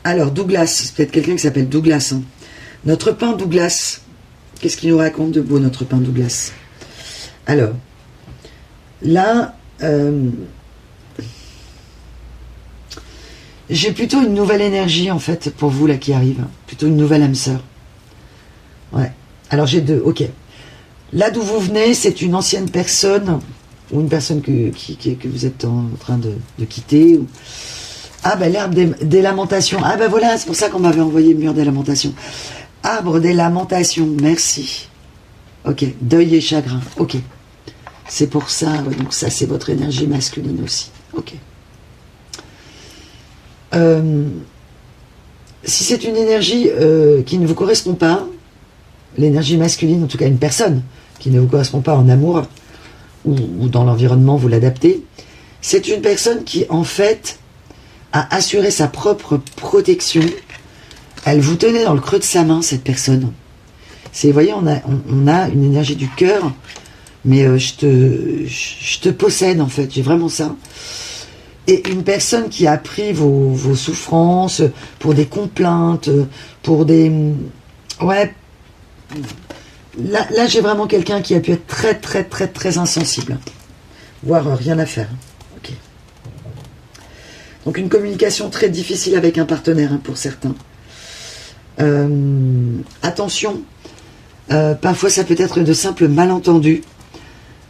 Alors, Douglas, c'est peut-être quelqu'un qui s'appelle Douglas. Hein. Notre pain Douglas. Qu'est-ce qu'il nous raconte de beau, notre pain Douglas? Alors, là, j'ai plutôt une nouvelle énergie en fait pour vous là qui arrive. Plutôt une nouvelle âme sœur. Ouais. Alors j'ai deux, ok. Là d'où vous venez, c'est une ancienne personne, ou une personne que vous êtes en train de quitter. Ou... Ah ben l'herbe des lamentations. Ah ben voilà, c'est pour ça qu'on m'avait envoyé le mur des lamentations. Arbre des lamentations, merci. Ok, deuil et chagrin, ok. C'est pour ça, ouais, donc ça c'est votre énergie masculine aussi. Ok. Si c'est une énergie qui ne vous correspond pas, l'énergie masculine, en tout cas une personne qui ne vous correspond pas en amour ou dans l'environnement, vous l'adaptez, c'est une personne qui en fait a assuré sa propre protection. Elle vous tenait dans le creux de sa main, cette personne. Vous voyez, on a une énergie du cœur, mais je te possède en fait, j'ai vraiment ça. Et une personne qui a pris vos souffrances pour des complaintes, pour des... Ouais, là j'ai vraiment quelqu'un qui a pu être très très très très insensible, voire rien à faire. Okay. Donc une communication très difficile avec un partenaire, hein, pour certains. Attention, parfois ça peut être de simples malentendus.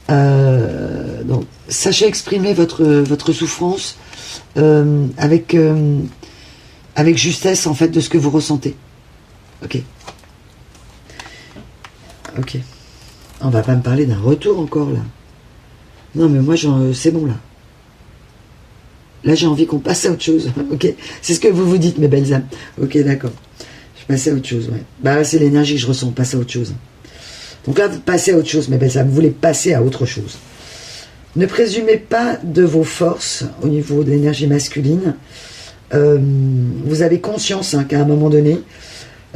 Donc sachez exprimer votre souffrance avec justesse en fait de ce que vous ressentez. Ok. Ok. On va pas me parler d'un retour encore là. Non mais moi c'est bon là. Là j'ai envie qu'on passe à autre chose. Ok. C'est ce que vous vous dites mes belles âmes. Ok, d'accord. Je passe à autre chose, ouais. Bah c'est l'énergie que je ressens, passe à autre chose. Donc là vous passez à autre chose mes belles âmes. Vous voulez passer à autre chose. Ne présumez pas de vos forces au niveau de l'énergie masculine. Vous avez conscience hein, qu'à un moment donné,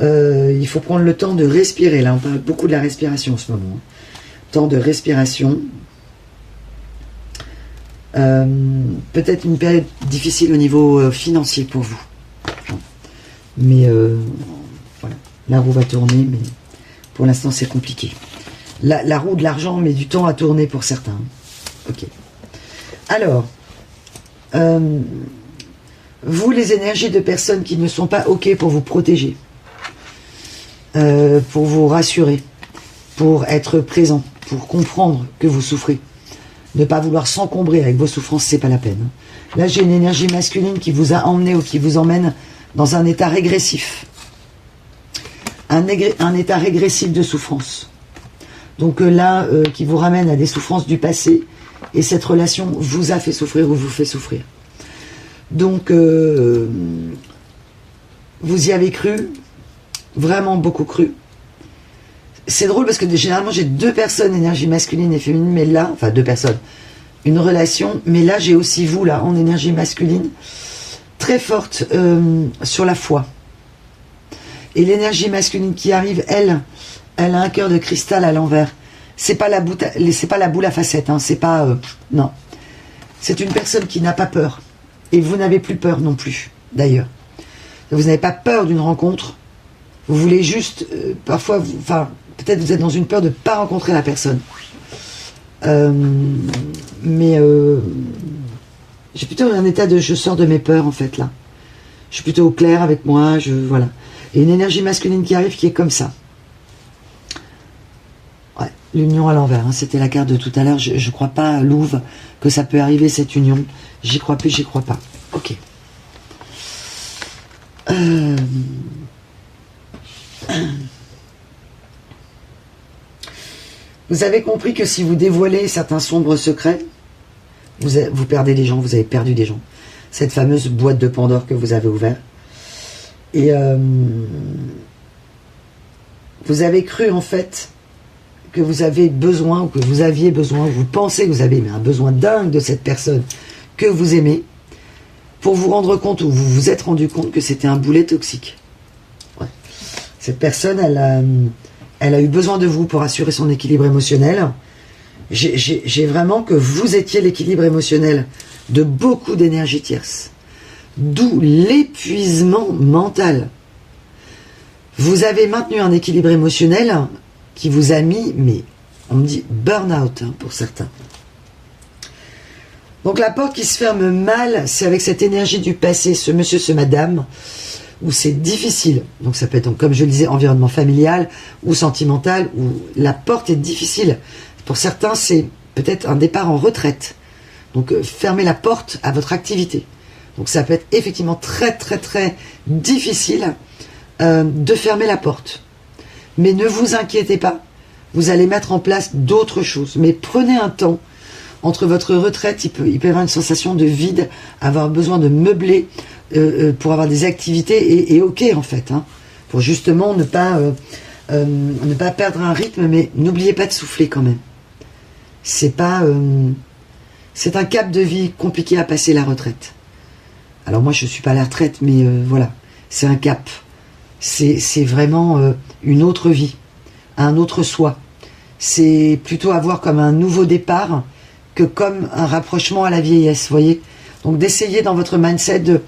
il faut prendre le temps de respirer. Là, on parle beaucoup de la respiration en ce moment. Temps de respiration. Peut-être une période difficile au niveau financier pour vous. Mais voilà, la roue va tourner, mais pour l'instant c'est compliqué. La roue de l'argent met du temps à tourner pour certains. Ok. Alors, vous les énergies de personnes qui ne sont pas ok pour vous protéger, pour vous rassurer, pour être présent, pour comprendre que vous souffrez. Ne pas vouloir s'encombrer avec vos souffrances, c'est pas la peine. Là, j'ai une énergie masculine qui vous a emmené ou qui vous emmène dans un état régressif. Un état régressif de souffrance. Donc là, qui vous ramène à des souffrances du passé, et cette relation vous a fait souffrir ou vous fait souffrir. Donc, vous y avez cru, vraiment beaucoup cru. c'est drôle parce que généralement j'ai 2 personnes, énergie masculine et féminine, mais là, enfin 2 personnes, une relation, mais là j'ai aussi vous, là, en énergie masculine, très forte sur la foi. Et l'énergie masculine qui arrive, elle a un cœur de cristal à l'envers. C'est pas la boule à facettes, hein, c'est pas... non. C'est une personne qui n'a pas peur. Et vous n'avez plus peur non plus, d'ailleurs. Vous n'avez pas peur d'une rencontre. Vous voulez juste, parfois, enfin, peut-être vous êtes dans une peur de ne pas rencontrer la personne. Mais j'ai plutôt un état de je sors de mes peurs, en fait, là. Je suis plutôt au clair avec moi, voilà. Et une énergie masculine qui arrive qui est comme ça. Ouais, l'union à l'envers, hein, c'était la carte de tout à l'heure. Je ne crois pas, Louve, que ça peut arriver, cette union. J'y crois plus, j'y crois pas. Ok. Vous avez compris que si vous dévoilez certains sombres secrets, vous perdez des gens, vous avez perdu des gens. Cette fameuse boîte de Pandore que vous avez ouverte. Et vous avez cru en fait que vous avez besoin, ou que vous aviez besoin, ou vous pensez que vous avez un besoin dingue de cette personne que vous aimez, pour vous rendre compte, ou vous vous êtes rendu compte que c'était un boulet toxique. Ouais. Cette personne, elle a eu besoin de vous pour assurer son équilibre émotionnel. J'ai vraiment que vous étiez l'équilibre émotionnel de beaucoup d'énergie tierce. D'où l'épuisement mental. Vous avez maintenu un équilibre émotionnel qui vous a mis, mais on me dit burn-out hein, pour certains. Donc la porte qui se ferme mal, c'est avec cette énergie du passé, ce monsieur, ce madame, où c'est difficile. Donc ça peut être, donc, comme je le disais, environnement familial ou sentimental, où la porte est difficile. Pour certains, c'est peut-être un départ en retraite. Donc fermez la porte à votre activité. Donc ça peut être effectivement très très très difficile de fermer la porte. Mais ne vous inquiétez pas, vous allez mettre en place d'autres choses. Mais prenez un temps. Entre votre retraite, il peut y avoir une sensation de vide, avoir besoin de meubler pour avoir des activités et ok en fait, hein, pour justement ne pas perdre un rythme, mais n'oubliez pas de souffler quand même. C'est un cap de vie compliqué à passer la retraite. Alors moi je suis pas à la retraite, mais voilà, c'est un cap. C'est vraiment une autre vie, un autre soi. C'est plutôt avoir comme un nouveau départ que comme un rapprochement à la vieillesse, vous voyez. Donc d'essayer dans votre mindset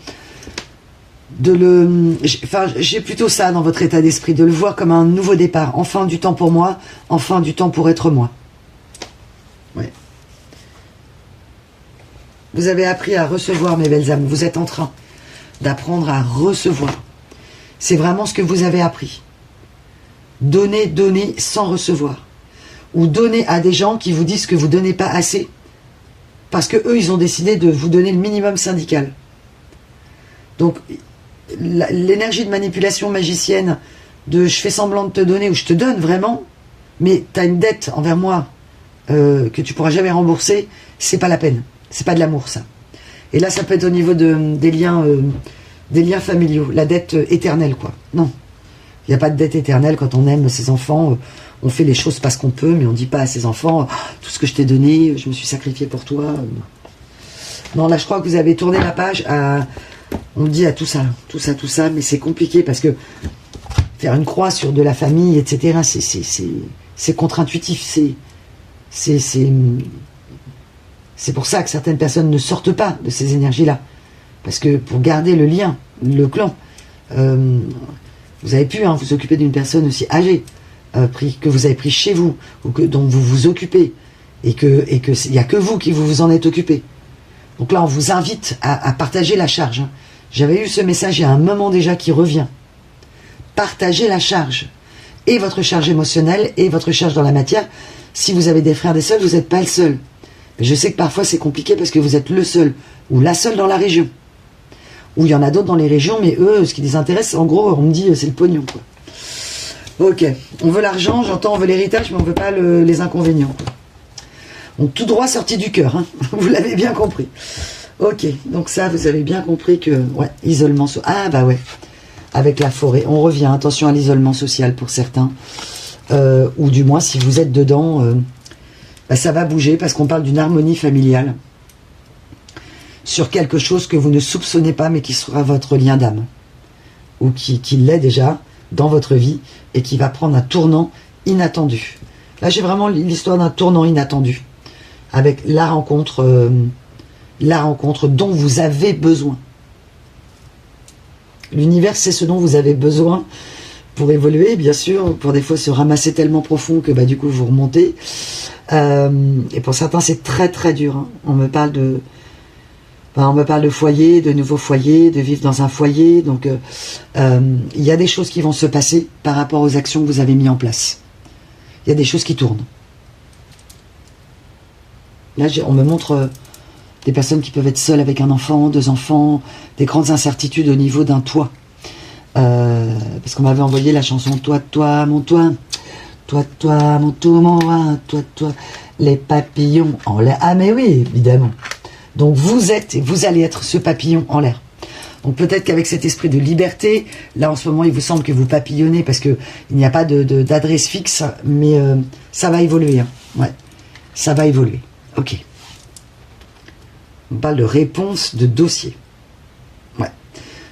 j'ai plutôt ça dans votre état d'esprit, de le voir comme un nouveau départ. Enfin du temps pour moi, enfin du temps pour être moi. Ouais. Vous avez appris à recevoir, mes belles âmes. Vous êtes en train d'apprendre à recevoir. C'est vraiment ce que vous avez appris. Donner, donner sans recevoir. Ou donner à des gens qui vous disent que vous ne donnez pas assez. Parce que eux, ils ont décidé de vous donner le minimum syndical. Donc, l'énergie de manipulation magicienne, de je fais semblant de te donner ou je te donne vraiment, mais tu as une dette envers moi que tu pourras jamais rembourser, c'est pas la peine. C'est pas de l'amour, ça. Et là, ça peut être au niveau des liens familiaux, la dette éternelle, quoi. Non. Il n'y a pas de dette éternelle quand on aime ses enfants. On fait les choses parce qu'on peut, mais on ne dit pas à ses enfants tout ce que je t'ai donné, je me suis sacrifié pour toi. Non, là, je crois que vous avez tourné la page à... On dit à tout ça, mais c'est compliqué parce que faire une croix sur de la famille, etc., c'est contre-intuitif. C'est pour ça que certaines personnes ne sortent pas de ces énergies-là. Parce que pour garder le lien, le clan, vous avez pu vous occuper d'une personne aussi âgée, que vous avez pris chez vous, ou dont vous vous occupez, et que il n'y a que vous qui vous en êtes occupé. Donc là, on vous invite à partager la charge. Hein. J'avais eu ce message il y a un moment déjà qui revient. Partagez la charge. Et votre charge émotionnelle, et votre charge dans la matière. Si vous avez des frères, des sœurs, vous n'êtes pas le seul. Mais je sais que parfois c'est compliqué parce que vous êtes le seul, ou la seule dans la région. Ou il y en a d'autres dans les régions, mais eux, ce qui les intéresse, en gros, on me dit, c'est le pognon, quoi. Ok, on veut l'argent, j'entends, on veut l'héritage, mais on ne veut pas les inconvénients. Donc tout droit sorti du cœur, hein. Vous l'avez bien compris. Ok, donc ça, vous avez bien compris que, ouais, isolement social. Ah bah ouais, avec la forêt, on revient, attention à l'isolement social pour certains. ou du moins si vous êtes dedans, bah, ça va bouger parce qu'on parle d'une harmonie familiale sur quelque chose que vous ne soupçonnez pas mais qui sera votre lien d'âme ou qui l'est déjà dans votre vie et qui va prendre un tournant inattendu. Là j'ai vraiment l'histoire d'un tournant inattendu avec la rencontre dont vous avez besoin. L'univers, c'est ce dont vous avez besoin pour évoluer, bien sûr, pour des fois se ramasser tellement profond que bah, du coup vous remontez. Et pour certains, c'est très très dur. Hein. On me parle de foyer, de nouveaux foyers, de vivre dans un foyer. Donc, il y a des choses qui vont se passer par rapport aux actions que vous avez mises en place. Il y a des choses qui tournent. Là, on me montre des personnes qui peuvent être seules avec un enfant, 2 enfants, des grandes incertitudes au niveau d'un toit. Parce qu'on m'avait envoyé la chanson « Toi, toi, mon toit, toi, toi, mon tout, mon roi, toi, toi, les papillons en l'air. » Ah mais oui, évidemment. Donc vous allez être ce papillon en l'air. Donc peut-être qu'avec cet esprit de liberté, là en ce moment il vous semble que vous papillonnez parce qu'il n'y a pas d'adresse fixe, mais ça va évoluer. Hein. Ouais, ça va évoluer. Ok. On parle de réponse de dossier. Ouais.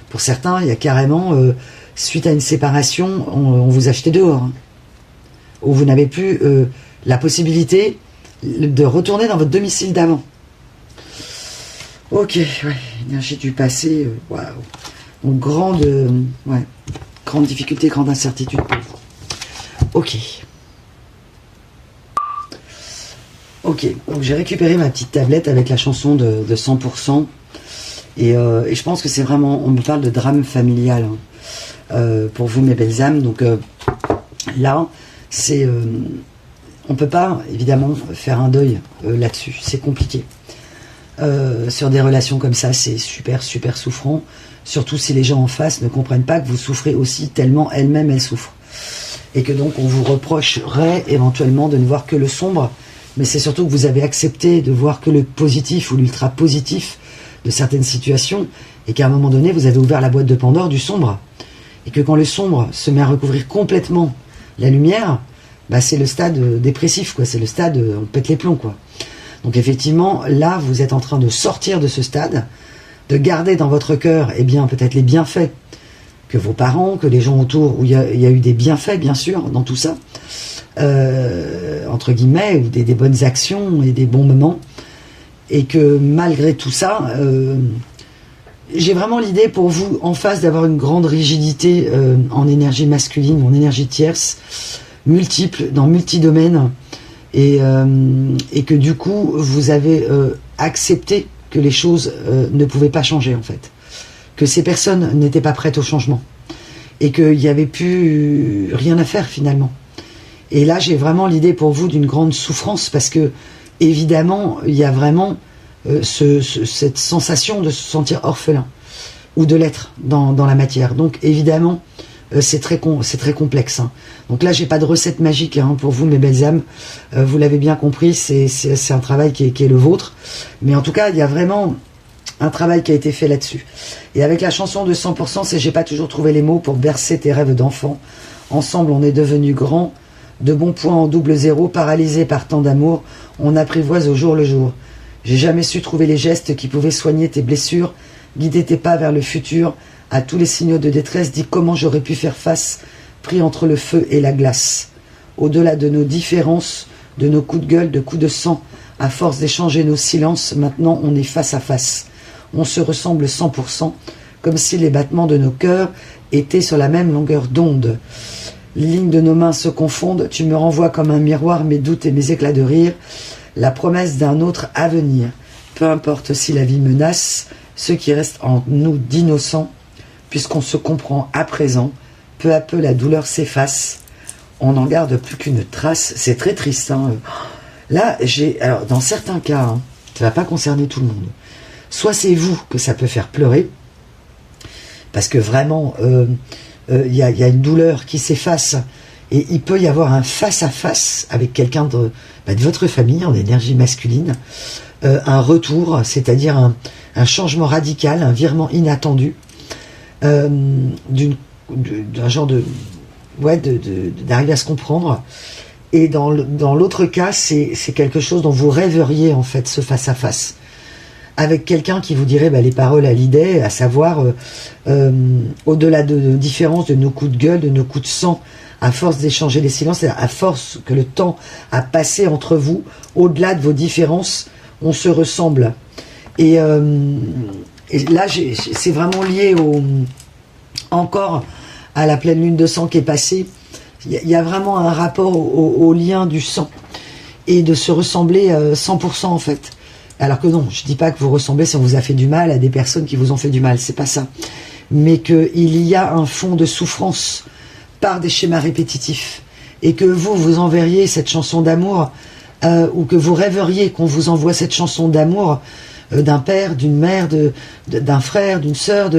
Pour certains, il y a carrément, suite à une séparation, on vous a jeté dehors. Hein, où vous n'avez plus la possibilité de retourner dans votre domicile d'avant. Ok, ouais, énergie du passé, waouh. Donc grande difficulté, grande incertitude pour vous. Ok. Ok, donc j'ai récupéré ma petite tablette avec la chanson de 100%. Et je pense que c'est vraiment, on me parle de drame familial hein, pour vous mes belles âmes. Donc là, c'est, on peut pas évidemment faire un deuil là-dessus, c'est compliqué. Sur des relations comme ça, c'est super super souffrant. Surtout si les gens en face ne comprennent pas que vous souffrez aussi tellement elles-mêmes elles souffrent. Et que donc on vous reprocherait éventuellement de ne voir que le sombre. Mais c'est surtout que vous avez accepté de voir que le positif ou l'ultra positif de certaines situations et qu'à un moment donné, vous avez ouvert la boîte de Pandore du sombre. Et que quand le sombre se met à recouvrir complètement la lumière, bah c'est le stade dépressif, quoi. C'est le stade, on pète les plombs, quoi. Donc effectivement, là, vous êtes en train de sortir de ce stade, de garder dans votre cœur, eh bien, peut-être les bienfaits que vos parents, que les gens autour, où il y a eu des bienfaits, bien sûr, dans tout ça, entre guillemets, ou des bonnes actions et des bons moments, et que malgré tout ça, j'ai vraiment l'idée pour vous, en face, d'avoir une grande rigidité en énergie masculine, en énergie tierce, multiple, dans multi-domaines, et que du coup, vous avez accepté que les choses ne pouvaient pas changer, en fait. Que ces personnes n'étaient pas prêtes au changement. Et qu'il n'y avait plus rien à faire, finalement. Et là, j'ai vraiment l'idée pour vous d'une grande souffrance, parce que, évidemment, il y a vraiment cette sensation de se sentir orphelin, ou de l'être dans la matière. Donc, évidemment, c'est très complexe. Hein. Donc là, j'ai pas de recette magique hein, pour vous, mes belles âmes. Vous l'avez bien compris, c'est un travail qui est le vôtre. Mais en tout cas, il y a vraiment un travail qui a été fait là-dessus. Et avec la chanson de 100%, c'est « J'ai pas toujours trouvé les mots pour bercer tes rêves d'enfant. Ensemble, on est devenus grands. De bons points en double zéro, paralysés par tant d'amour, on apprivoise au jour le jour. J'ai jamais su trouver les gestes qui pouvaient soigner tes blessures, guider tes pas vers le futur. À tous les signaux de détresse, dis comment j'aurais pu faire face, pris entre le feu et la glace. Au-delà de nos différences, de nos coups de gueule, de coups de sang, à force d'échanger nos silences, maintenant on est face à face. On se ressemble 100%, comme si les battements de nos cœurs étaient sur la même longueur d'onde. Les lignes de nos mains se confondent, tu me renvoies comme un miroir mes doutes et mes éclats de rire, la promesse d'un autre avenir. Peu importe si la vie menace, ce qui reste en nous d'innocents, puisqu'on se comprend à présent, peu à peu la douleur s'efface, on n'en garde plus qu'une trace. C'est très triste. Hein. Là, alors dans certains cas, hein, ça ne va pas concerner tout le monde. Soit c'est vous que ça peut faire pleurer, parce que vraiment, il y a une douleur qui s'efface, et il peut y avoir un face-à-face avec quelqu'un de votre famille, en énergie masculine, un retour, c'est-à-dire un changement radical, un virement inattendu, d'un genre ouais, d'arriver à se comprendre. Et dans l'autre cas, c'est quelque chose dont vous rêveriez, en fait, ce face-à-face. Avec quelqu'un qui vous dirait les paroles à l'idée, à savoir, au-delà de différences, de nos coups de gueule, de nos coups de sang, à force d'échanger les silences, c'est-à-dire à force que le temps a passé entre vous, au-delà de vos différences, on se ressemble. Et là, c'est vraiment lié encore à la pleine lune de sang qui est passée. Il y a vraiment un rapport au lien du sang et de se ressembler 100% en fait. Alors que non, je dis pas que vous ressemblez si on vous a fait du mal à des personnes qui vous ont fait du mal, c'est pas ça. Mais qu'il y a un fond de souffrance par des schémas répétitifs et que vous enverriez cette chanson d'amour ou que vous rêveriez qu'on vous envoie cette chanson d'amour d'un père, d'une mère, d'un frère, d'une sœur,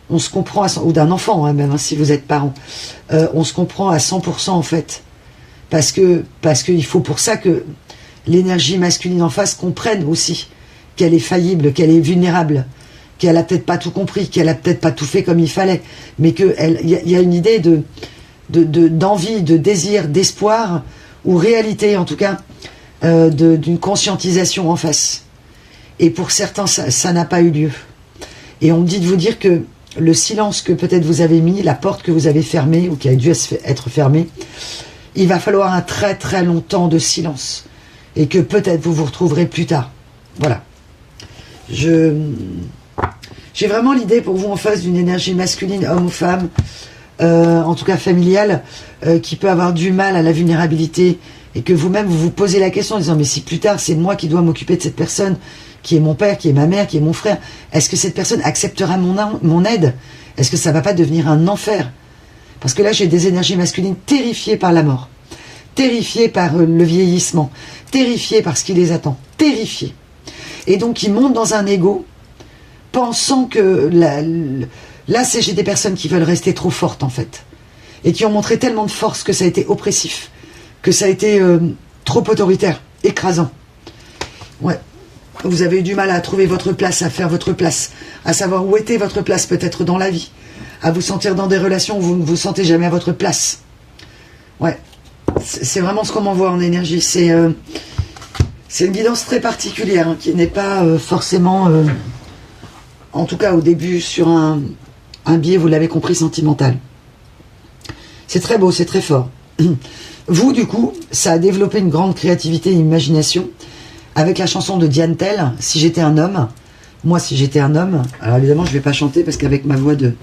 on se comprend ou d'un enfant même si vous êtes parent, on se comprend à 100% en fait, parce qu'il faut pour ça que l'énergie masculine en face comprenne aussi qu'elle est faillible, qu'elle est vulnérable, qu'elle a peut-être pas tout compris, qu'elle a peut-être pas tout fait comme il fallait, mais qu'il y a une idée d'envie, de désir, d'espoir, ou réalité en tout cas, d'une conscientisation en face. Et pour certains, ça n'a pas eu lieu. Et on me dit de vous dire que le silence que peut-être vous avez mis, la porte que vous avez fermée, ou qui a dû être fermée, il va falloir un très très long temps de silence. Et que peut-être vous vous retrouverez plus tard. Voilà. J'ai vraiment l'idée pour vous en face d'une énergie masculine, homme ou femme, en tout cas familiale, qui peut avoir du mal à la vulnérabilité, et que vous-même vous vous posez la question en disant mais si plus tard c'est moi qui dois m'occuper de cette personne, qui est mon père, qui est ma mère, qui est mon frère, est-ce que cette personne acceptera mon aide? Est-ce que ça va pas devenir un enfer? Parce que là j'ai des énergies masculines terrifiées par la mort, terrifiées par le vieillissement, terrifiées par ce qui les attend, terrifiées. Et donc ils montent dans un ego, pensant que là j'ai des personnes qui veulent rester trop fortes en fait, et qui ont montré tellement de force que ça a été oppressif, que ça a été trop autoritaire, écrasant. Ouais. Vous avez eu du mal à trouver votre place, à faire votre place, à savoir où était votre place peut-être dans la vie, à vous sentir dans des relations où vous ne vous sentez jamais à votre place. Ouais, c'est vraiment ce qu'on m'envoie en énergie. C'est une guidance très particulière, qui n'est pas forcément, en tout cas au début, sur un biais, vous l'avez compris, sentimental. C'est très beau, c'est très fort. Vous, du coup, ça a développé une grande créativité et imagination, avec la chanson de Diane Tell, Si j'étais un homme. Moi, si j'étais un homme, alors évidemment, je ne vais pas chanter parce qu'avec ma voix de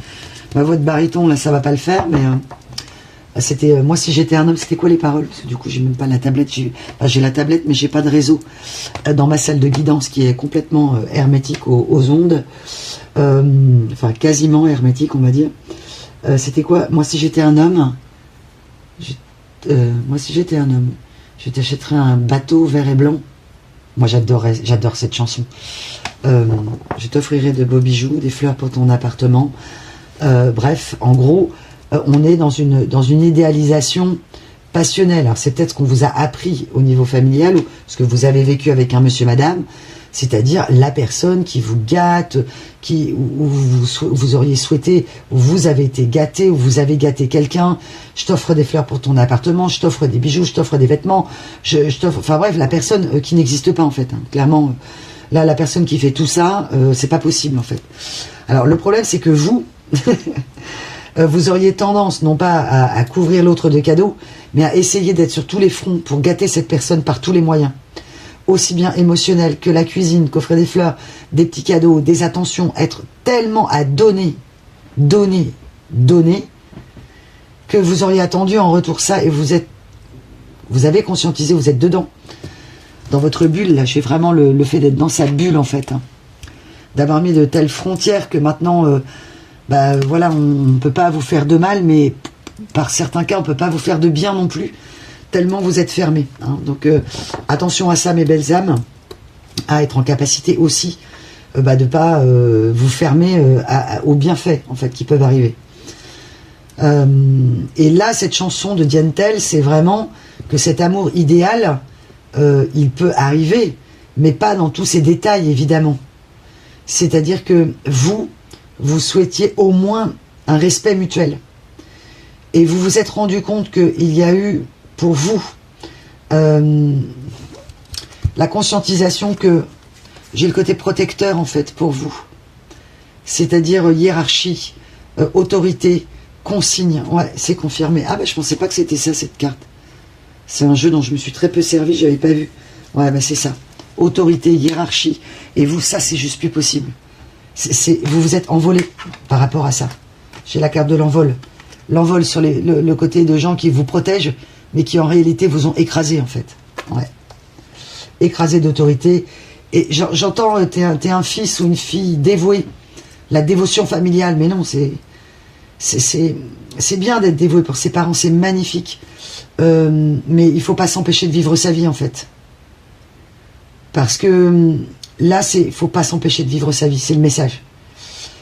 baryton, là, ça va pas le faire, mais c'était moi, si j'étais un homme, c'était quoi les paroles? Parce que du coup, j'ai même pas la tablette. J'ai la tablette, mais j'ai pas de réseau dans ma salle de guidance qui est complètement hermétique aux ondes, enfin quasiment hermétique, on va dire. C'était quoi? Moi, si j'étais un homme, moi, si j'étais un homme, je t'achèterais un bateau vert et blanc. Moi, j'adore cette chanson. Je t'offrirai de beaux bijoux, des fleurs pour ton appartement. Bref, en gros, on est dans une idéalisation passionnelle. Alors, c'est peut-être ce qu'on vous a appris au niveau familial, ou ce que vous avez vécu avec un monsieur, madame, c'est-à-dire la personne qui vous gâte, où vous auriez souhaité, où vous avez été gâté, où vous avez gâté quelqu'un. Je t'offre des fleurs pour ton appartement, je t'offre des bijoux, je t'offre des vêtements, je t'offre... Enfin bref, la personne qui n'existe pas en fait. Clairement, là, la personne qui fait tout ça, c'est pas possible en fait. Alors le problème, c'est que vous, vous auriez tendance, non pas à couvrir l'autre de cadeaux, mais à essayer d'être sur tous les fronts pour gâter cette personne par tous les moyens. Aussi bien émotionnel que la cuisine, qu'offrir des fleurs, des petits cadeaux, des attentions, être tellement à donner, que vous auriez attendu en retour ça, et vous avez conscientisé, vous êtes dedans, dans votre bulle, là, j'ai vraiment le fait d'être dans sa bulle en fait, d'avoir mis de telles frontières que maintenant, voilà, on ne peut pas vous faire de mal, mais par certains cas, on ne peut pas vous faire de bien non plus, tellement vous êtes fermés. Donc attention à ça, mes belles âmes, à être en capacité aussi de ne pas vous fermer aux bienfaits en fait qui peuvent arriver. Et là, cette chanson de Diane Tell, c'est vraiment que cet amour idéal, il peut arriver, mais pas dans tous ses détails évidemment. C'est-à-dire que vous souhaitiez au moins un respect mutuel. Et vous vous êtes rendu compte qu'il y a eu, pour vous, la conscientisation que j'ai le côté protecteur, en fait, pour vous. C'est-à-dire hiérarchie, autorité, consigne. Ouais, c'est confirmé. Ah, bah, je pensais pas que c'était ça, cette carte. C'est un jeu dont je me suis très peu servi, j'avais pas vu. Ouais, bah, c'est ça. Autorité, hiérarchie. Et vous, ça, c'est juste plus possible. Vous vous êtes envolé par rapport à ça. J'ai la carte de l'envol. L'envol sur le côté de gens qui vous protègent, mais qui en réalité vous ont écrasé, en fait. Ouais. Écrasé d'autorité. Et j'entends, t'es un fils ou une fille dévoué. La dévotion familiale, mais non, c'est bien d'être dévoué pour ses parents, c'est magnifique. Mais il ne faut pas s'empêcher de vivre sa vie, en fait. Parce que là, il ne faut pas s'empêcher de vivre sa vie, c'est le message.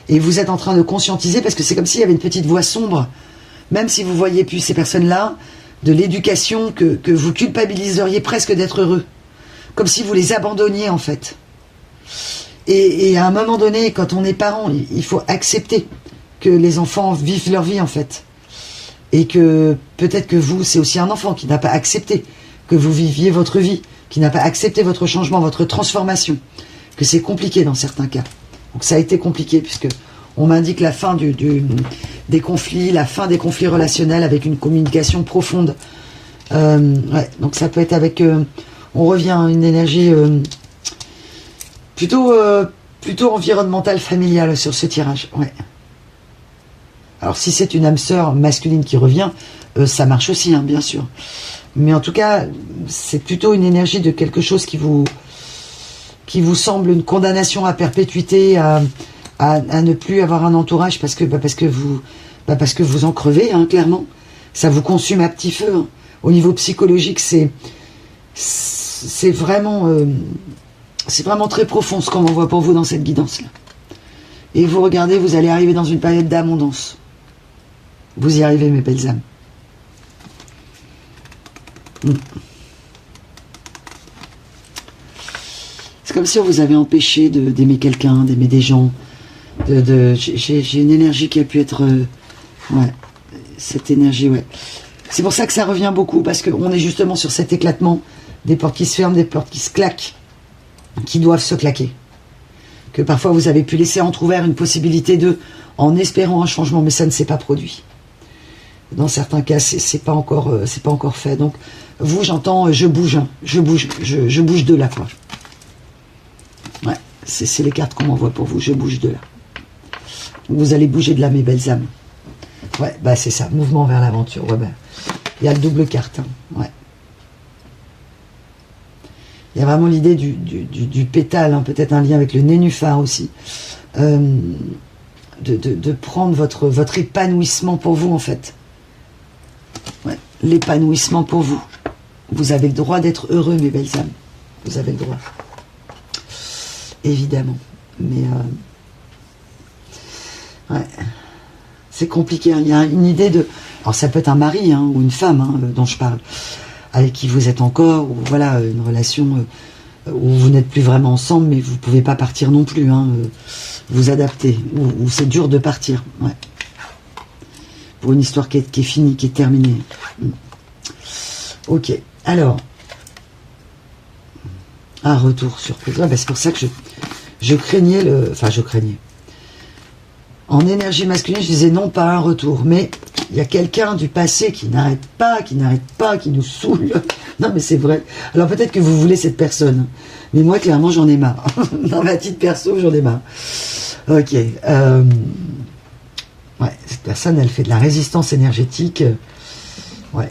Et vous êtes en train de conscientiser, parce que c'est comme s'il y avait une petite voix sombre, même si vous ne voyez plus ces personnes-là, de l'éducation que vous culpabiliseriez presque d'être heureux. Comme si vous les abandonniez, en fait. Et à un moment donné, quand on est parent, il faut accepter que les enfants vivent leur vie, en fait. Et que peut-être que vous, c'est aussi un enfant qui n'a pas accepté que vous viviez votre vie, qui n'a pas accepté votre changement, votre transformation, que c'est compliqué dans certains cas. Donc ça a été compliqué, puisque on m'indique la fin des conflits, la fin des conflits relationnels avec une communication profonde. Ouais, donc ça peut être avec... on revient à une énergie plutôt environnementale, familiale sur ce tirage. Ouais. Alors si c'est une âme sœur masculine qui revient, ça marche aussi, hein, bien sûr. Mais en tout cas, c'est plutôt une énergie de quelque chose qui vous semble une condamnation à perpétuité, à ne plus avoir un entourage parce que vous en crevez, hein, clairement. Ça vous consume à petit feu. Hein. Au niveau psychologique, c'est vraiment très profond ce qu'on envoie pour vous dans cette guidance-là. Et vous regardez, vous allez arriver dans une période d'abondance. Vous y arrivez, mes belles âmes. C'est comme si on vous avait empêché d'aimer quelqu'un, d'aimer des gens. J'ai une énergie qui a pu être... ouais, cette énergie, ouais. C'est pour ça que ça revient beaucoup, parce qu'on est justement sur cet éclatement des portes qui se ferment, des portes qui se claquent, qui doivent se claquer. Que parfois vous avez pu laisser entrouvert une possibilité en espérant un changement, mais ça ne s'est pas produit. Dans certains cas, c'est pas encore fait. Donc, vous, j'entends, je bouge de là, quoi. Ouais, c'est les cartes qu'on m'envoie pour vous, je bouge de là. Vous allez bouger de là, mes belles âmes. Ouais, bah c'est ça, mouvement vers l'aventure. Ouais, bah, il y a le double carte, hein. Ouais. Il y a vraiment l'idée du pétale, hein, peut-être un lien avec le nénuphar aussi. De prendre votre épanouissement pour vous, en fait. Ouais, l'épanouissement pour vous. Vous avez le droit d'être heureux, mes belles âmes. Vous avez le droit. Évidemment. Mais ouais. C'est compliqué. Hein. Il y a une idée de... Alors ça peut être un mari, hein, ou une femme, hein, dont je parle, avec qui vous êtes encore, ou voilà, une relation où vous n'êtes plus vraiment ensemble, mais vous ne pouvez pas partir non plus. Hein, vous adapter. Ou c'est dur de partir. Ouais. Pour une histoire qui est finie, qui est terminée. Ok, alors. Un retour surprise. Ouais, bah c'est pour ça que je craignais Enfin, je craignais. En énergie masculine, je disais non, pas un retour. Mais il y a quelqu'un du passé qui n'arrête pas, qui nous saoule. Non, mais c'est vrai. Alors peut-être que vous voulez cette personne. Mais moi, clairement, j'en ai marre. Dans ma petite perso, j'en ai marre. Ok. Ouais, cette personne, elle fait de la résistance énergétique. Ouais.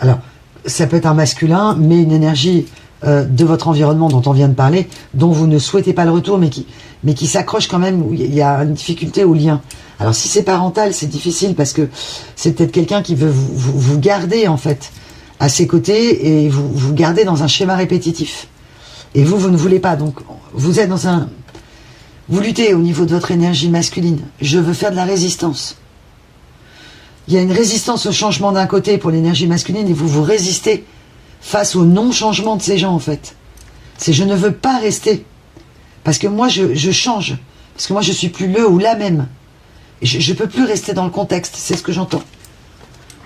Alors, ça peut être un masculin, mais une énergie de votre environnement dont on vient de parler, dont vous ne souhaitez pas le retour, mais qui s'accroche quand même, où il y a une difficulté au lien. Alors, si c'est parental, c'est difficile, parce que c'est peut-être quelqu'un qui veut vous garder, en fait, à ses côtés, et vous garder dans un schéma répétitif. Et vous ne voulez pas. Donc, vous êtes dans un... Vous luttez au niveau de votre énergie masculine. Je veux faire de la résistance. Il y a une résistance au changement d'un côté pour l'énergie masculine et vous résistez face au non-changement de ces gens, en fait. C'est je ne veux pas rester. Parce que moi, je change. Parce que moi, je suis plus le ou la même. Et je ne peux plus rester dans le contexte. C'est ce que j'entends.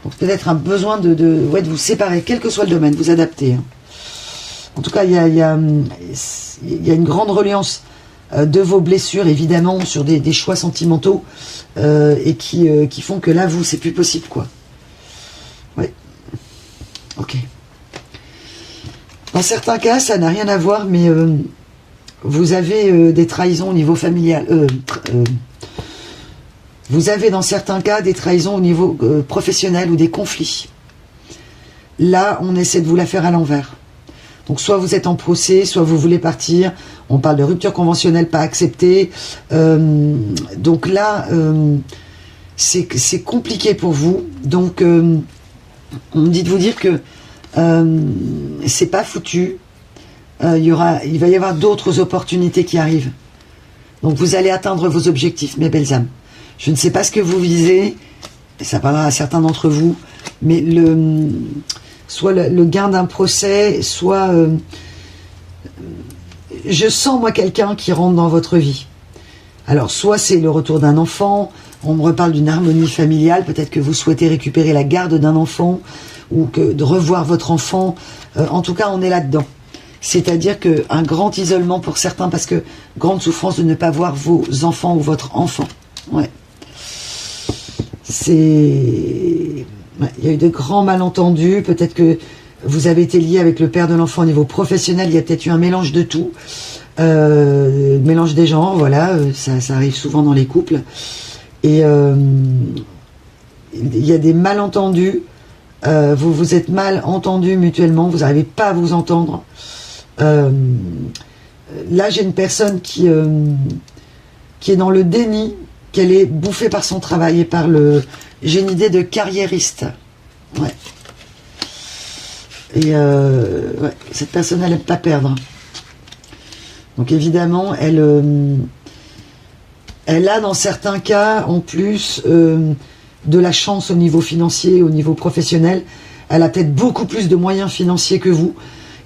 Donc peut-être un besoin de vous séparer, quel que soit le domaine, vous adapter. Hein. En tout cas, il y a une grande reliance de vos blessures, évidemment, sur des choix sentimentaux et qui font que là, vous, c'est plus possible, quoi. Ouais. Ok. Dans certains cas, ça n'a rien à voir, mais vous avez des trahisons au niveau familial. Vous avez dans certains cas des trahisons au niveau professionnel ou des conflits. Là, on essaie de vous la faire à l'envers. Donc soit vous êtes en procès, soit vous voulez partir. On parle de rupture conventionnelle pas acceptée. Donc là, c'est compliqué pour vous. Donc on me dit de vous dire que c'est pas foutu. Il va y avoir d'autres opportunités qui arrivent. Donc vous allez atteindre vos objectifs, mes belles âmes. Je ne sais pas ce que vous visez, ça parlera à certains d'entre vous, mais soit le gain d'un procès, soit... je sens, moi, quelqu'un qui rentre dans votre vie. Alors, soit c'est le retour d'un enfant, on me reparle d'une harmonie familiale, peut-être que vous souhaitez récupérer la garde d'un enfant, ou de revoir votre enfant. En tout cas, on est là-dedans. C'est-à-dire qu'un grand isolement pour certains, parce que grande souffrance de ne pas voir vos enfants ou votre enfant. Ouais. Il y a eu de grands malentendus, peut-être que vous avez été lié avec le père de l'enfant au niveau professionnel, il y a peut-être eu un mélange de tout, mélange des genres, voilà, ça arrive souvent dans les couples, et il y a des malentendus, vous vous êtes mal entendus mutuellement, vous n'arrivez pas à vous entendre. Là j'ai une personne qui est dans le déni, qu'elle est bouffée par son travail et par le... J'ai une idée de carriériste. Ouais. Et ouais, cette personne, elle n'aime pas perdre. Donc évidemment, elle a dans certains cas, en plus, de la chance au niveau financier, au niveau professionnel. Elle a peut-être beaucoup plus de moyens financiers que vous.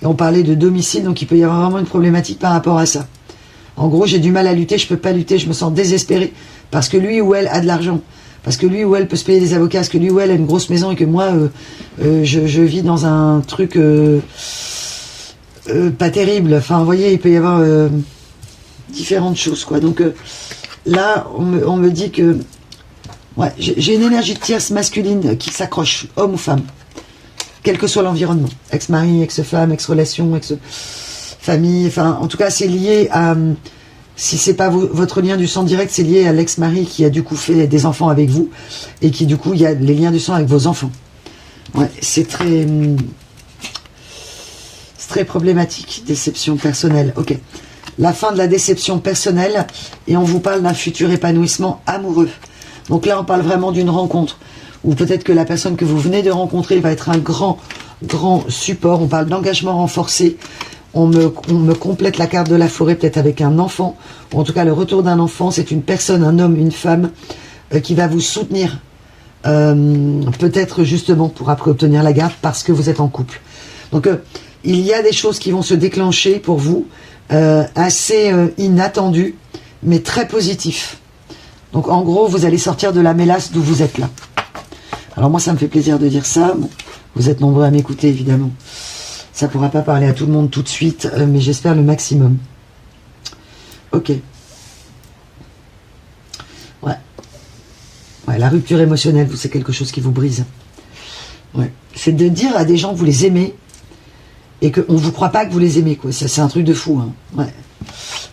Et on parlait de domicile, donc il peut y avoir vraiment une problématique par rapport à ça. En gros, j'ai du mal à lutter, je peux pas lutter, je me sens désespérée. Parce que lui ou elle a de l'argent. Parce que lui ou elle peut se payer des avocats. Parce que lui ou elle a une grosse maison et que moi, je vis dans un truc pas terrible. Enfin, vous voyez, il peut y avoir différentes choses, quoi. Donc là, on me dit que... Ouais, j'ai une énergie de tierce masculine qui s'accroche, homme ou femme. Quel que soit l'environnement. Ex-mari, ex-femme, ex-relation, ex-famille. Enfin, en tout cas, c'est lié à... Si c'est pas votre lien du sang direct, c'est lié à l'ex-mari qui a du coup fait des enfants avec vous et qui du coup, il y a les liens du sang avec vos enfants. Ouais, c'est très problématique, déception personnelle. Ok, la fin de la déception personnelle et on vous parle d'un futur épanouissement amoureux. Donc là, on parle vraiment d'une rencontre ou peut-être que la personne que vous venez de rencontrer va être un grand support. On parle d'engagement renforcé. On me complète la carte de la forêt peut-être avec un enfant, ou en tout cas le retour d'un enfant, c'est une personne, un homme, une femme qui va vous soutenir, peut-être justement pour après obtenir la garde parce que vous êtes en couple. Donc il y a des choses qui vont se déclencher pour vous, assez inattendues, mais très positifs. Donc en gros, vous allez sortir de la mélasse d'où vous êtes là. Alors moi, ça me fait plaisir de dire ça. Bon, vous êtes nombreux à m'écouter, évidemment. Ça ne pourra pas parler à tout le monde tout de suite, mais j'espère le maximum. Ok. Ouais. Ouais, la rupture émotionnelle, c'est quelque chose qui vous brise. Ouais. C'est de dire à des gens que vous les aimez et qu'on ne vous croit pas que vous les aimez, quoi. C'est un truc de fou, hein. Ouais.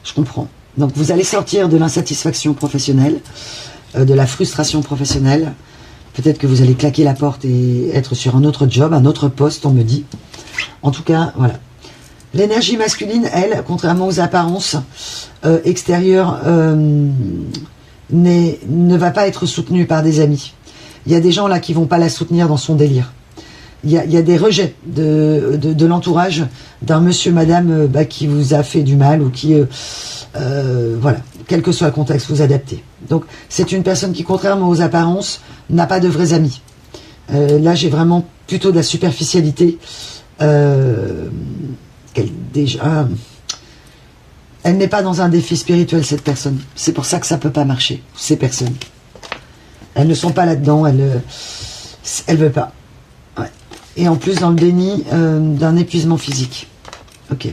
Je comprends. Donc vous allez sortir de l'insatisfaction professionnelle, de la frustration professionnelle. Peut-être que vous allez claquer la porte et être sur un autre job, un autre poste, on me dit. En tout cas, voilà. L'énergie masculine, elle, contrairement aux apparences extérieures, ne va pas être soutenue par des amis. Il y a des gens là qui vont pas la soutenir dans son délire. Il y a des rejets de l'entourage d'un monsieur, madame qui vous a fait du mal ou qui... voilà, quel que soit le contexte, vous adaptez. Donc, c'est une personne qui, contrairement aux apparences, n'a pas de vrais amis. Là, j'ai vraiment plutôt de la superficialité. Déjà, elle n'est pas dans un défi spirituel, cette personne. C'est pour ça que ça peut pas marcher, ces personnes. Elles ne sont pas là-dedans. Elle veut pas. Ouais. Et en plus dans le déni d'un épuisement physique. Ok.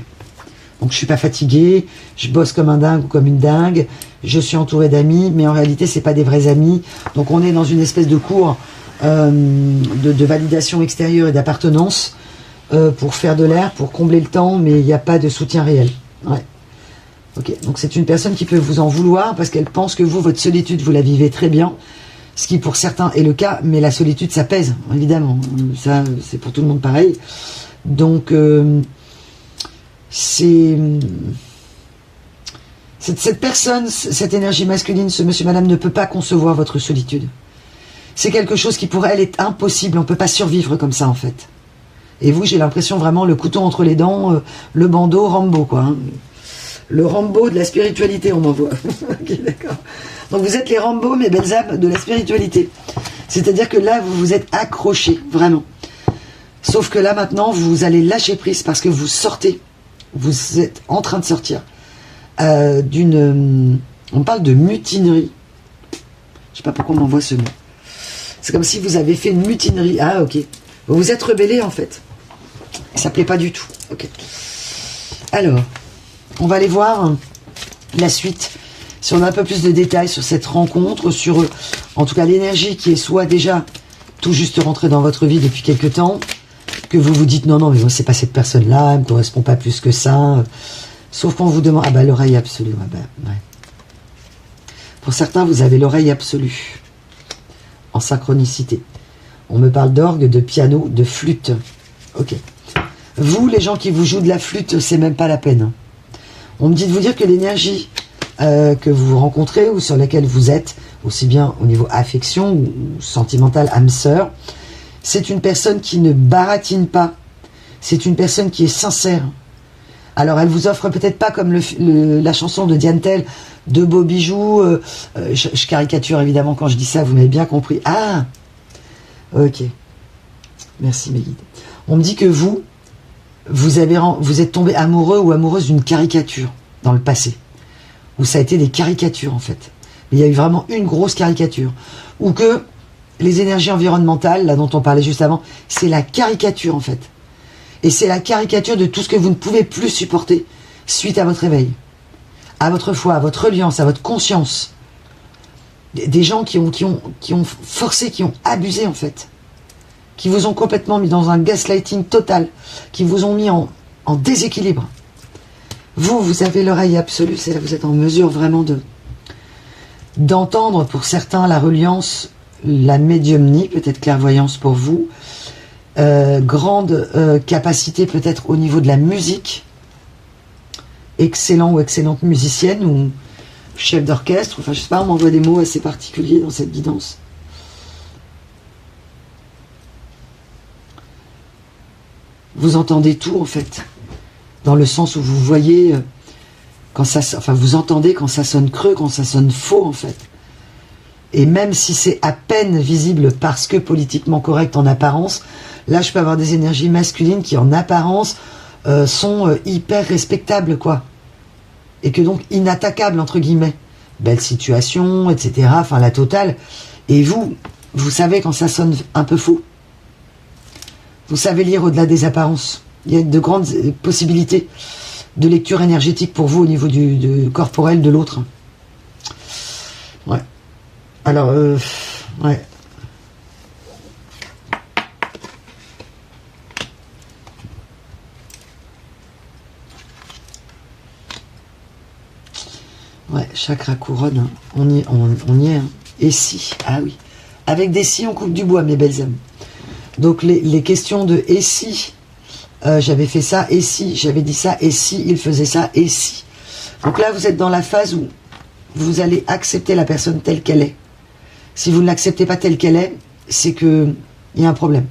Donc je suis pas fatiguée, je bosse comme un dingue ou comme une dingue, je suis entourée d'amis, mais en réalité c'est pas des vrais amis. Donc on est dans une espèce de cours de validation extérieure et d'appartenance pour faire de l'air, pour combler le temps, mais il n'y a pas de soutien réel. Ouais. Ok. Donc c'est une personne qui peut vous en vouloir parce qu'elle pense que vous, votre solitude, vous la vivez très bien. Ce qui pour certains est le cas, mais la solitude ça pèse, évidemment. Ça c'est pour tout le monde pareil. Donc cette personne, cette énergie masculine, ce monsieur, madame ne peut pas concevoir votre solitude. C'est quelque chose qui pour elle est impossible, on ne peut pas survivre comme ça en fait. Et vous, j'ai l'impression vraiment le couteau entre les dents, le bandeau, Rambo quoi. Hein. Le Rambo de la spiritualité, on m'envoie. Ok, d'accord. Donc vous êtes les Rambo, mes belles âmes, de la spiritualité. C'est-à-dire que là, vous vous êtes accrochés, vraiment. Sauf que là, maintenant, vous allez lâcher prise parce que vous sortez. Vous êtes en train de sortir d'une... on parle de mutinerie. Je sais pas pourquoi on m'envoie ce mot. C'est comme si vous avez fait une mutinerie. Ah, ok. Vous vous êtes rebellé, en fait. Ça plaît pas du tout. Ok. Alors, on va aller voir la suite. Si on a un peu plus de détails sur cette rencontre, sur, en tout cas, l'énergie qui est soit déjà tout juste rentrée dans votre vie depuis quelque temps, que vous vous dites non, non, mais moi, c'est pas cette personne-là, elle me correspond pas plus que ça. Sauf qu'on vous demande, ah bah l'oreille absolue, ah bah, ouais. Pour certains, vous avez l'oreille absolue, en synchronicité. On me parle d'orgue, de piano, de flûte. Ok. Vous, les gens qui vous jouent de la flûte, c'est même pas la peine. On me dit de vous dire que l'énergie que vous rencontrez ou sur laquelle vous êtes, aussi bien au niveau affection ou sentimental, âme sœur, c'est une personne qui ne baratine pas. C'est une personne qui est sincère. Alors elle vous offre peut-être pas comme la chanson de Diane Tell, de beaux bijoux. Je caricature évidemment quand je dis ça, vous m'avez bien compris. Ah, ok. Merci mes guides. On me dit que vous êtes tombé amoureux ou amoureuse d'une caricature dans le passé. Où ça a été des caricatures en fait. Mais il y a eu vraiment une grosse caricature. Ou que les énergies environnementales, là dont on parlait juste avant, c'est la caricature en fait. Et c'est la caricature de tout ce que vous ne pouvez plus supporter suite à votre éveil, à votre foi, à votre reliance, à votre conscience. Des gens qui ont forcé, qui ont abusé en fait. Qui vous ont complètement mis dans un gaslighting total, qui vous ont mis en déséquilibre. Vous avez l'oreille absolue, c'est là que vous êtes en mesure vraiment d'entendre pour certains la reliance, la médiumnie, peut-être clairvoyance pour vous, grande capacité peut-être au niveau de la musique, excellent ou excellente musicienne ou chef d'orchestre, enfin je sais pas, on m'envoie des mots assez particuliers dans cette guidance. Vous entendez tout en fait, dans le sens où vous voyez quand ça, enfin vous entendez quand ça sonne creux, quand ça sonne faux en fait. Et même si c'est à peine visible parce que politiquement correct en apparence, là je peux avoir des énergies masculines qui en apparence sont hyper respectables quoi. Et que donc inattaquables entre guillemets. Belle situation, etc. Enfin la totale. Et vous savez quand ça sonne un peu faux. Vous savez lire au-delà des apparences. Il y a de grandes possibilités de lecture énergétique pour vous au niveau du corporel de l'autre. Ouais. Alors, ouais. Ouais, chakra couronne, hein. On y est. Hein. Et si, ah oui. Avec des si, on coupe du bois, mes belles âmes. Donc les questions de et si, j'avais fait ça, et si, j'avais dit ça, et si, il faisait ça, et si. Donc là, vous êtes dans la phase où vous allez accepter la personne telle qu'elle est. Si vous ne l'acceptez pas telle qu'elle est, c'est qu'il y a un problème.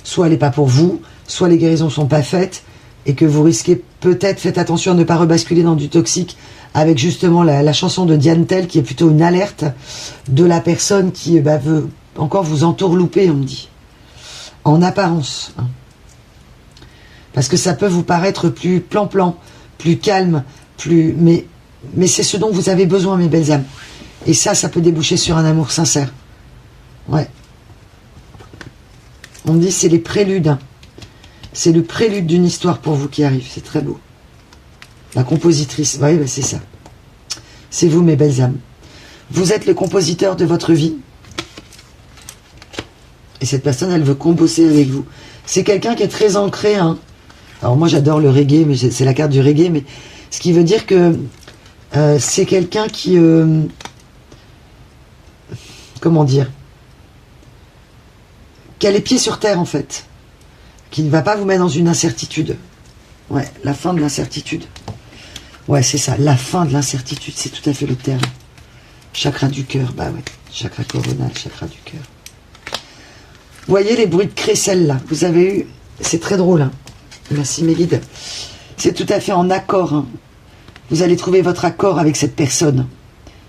Soit elle n'est pas pour vous, soit les guérisons ne sont pas faites, et que vous risquez peut-être, faites attention à ne pas rebasculer dans du toxique, avec justement la chanson de Diane Tell, qui est plutôt une alerte de la personne qui veut encore vous entourlouper, on me dit. En apparence. Hein. Parce que ça peut vous paraître plus plan-plan, plus calme, plus... Mais c'est ce dont vous avez besoin, mes belles âmes. Et ça peut déboucher sur un amour sincère. Ouais. On me dit c'est les préludes. Hein. C'est le prélude d'une histoire pour vous qui arrive. C'est très beau. La compositrice. Oui, bah c'est ça. C'est vous, mes belles âmes. Vous êtes le compositeur de votre vie. Et cette personne, elle veut composer avec vous. C'est quelqu'un qui est très ancré. Hein. Alors moi, j'adore le reggae, mais c'est la carte du reggae. Mais ce qui veut dire que c'est quelqu'un qui... comment dire, qui a les pieds sur terre en fait, qui ne va pas vous mettre dans une incertitude. Ouais, la fin de l'incertitude. Ouais, c'est ça, la fin de l'incertitude, c'est tout à fait le terme. Chakra du cœur, bah ouais, chakra coronal, chakra du cœur. Vous voyez les bruits de crécelle là, vous avez eu, c'est très drôle, hein. Merci mes guides. C'est tout à fait en accord, hein. Vous allez trouver votre accord avec cette personne.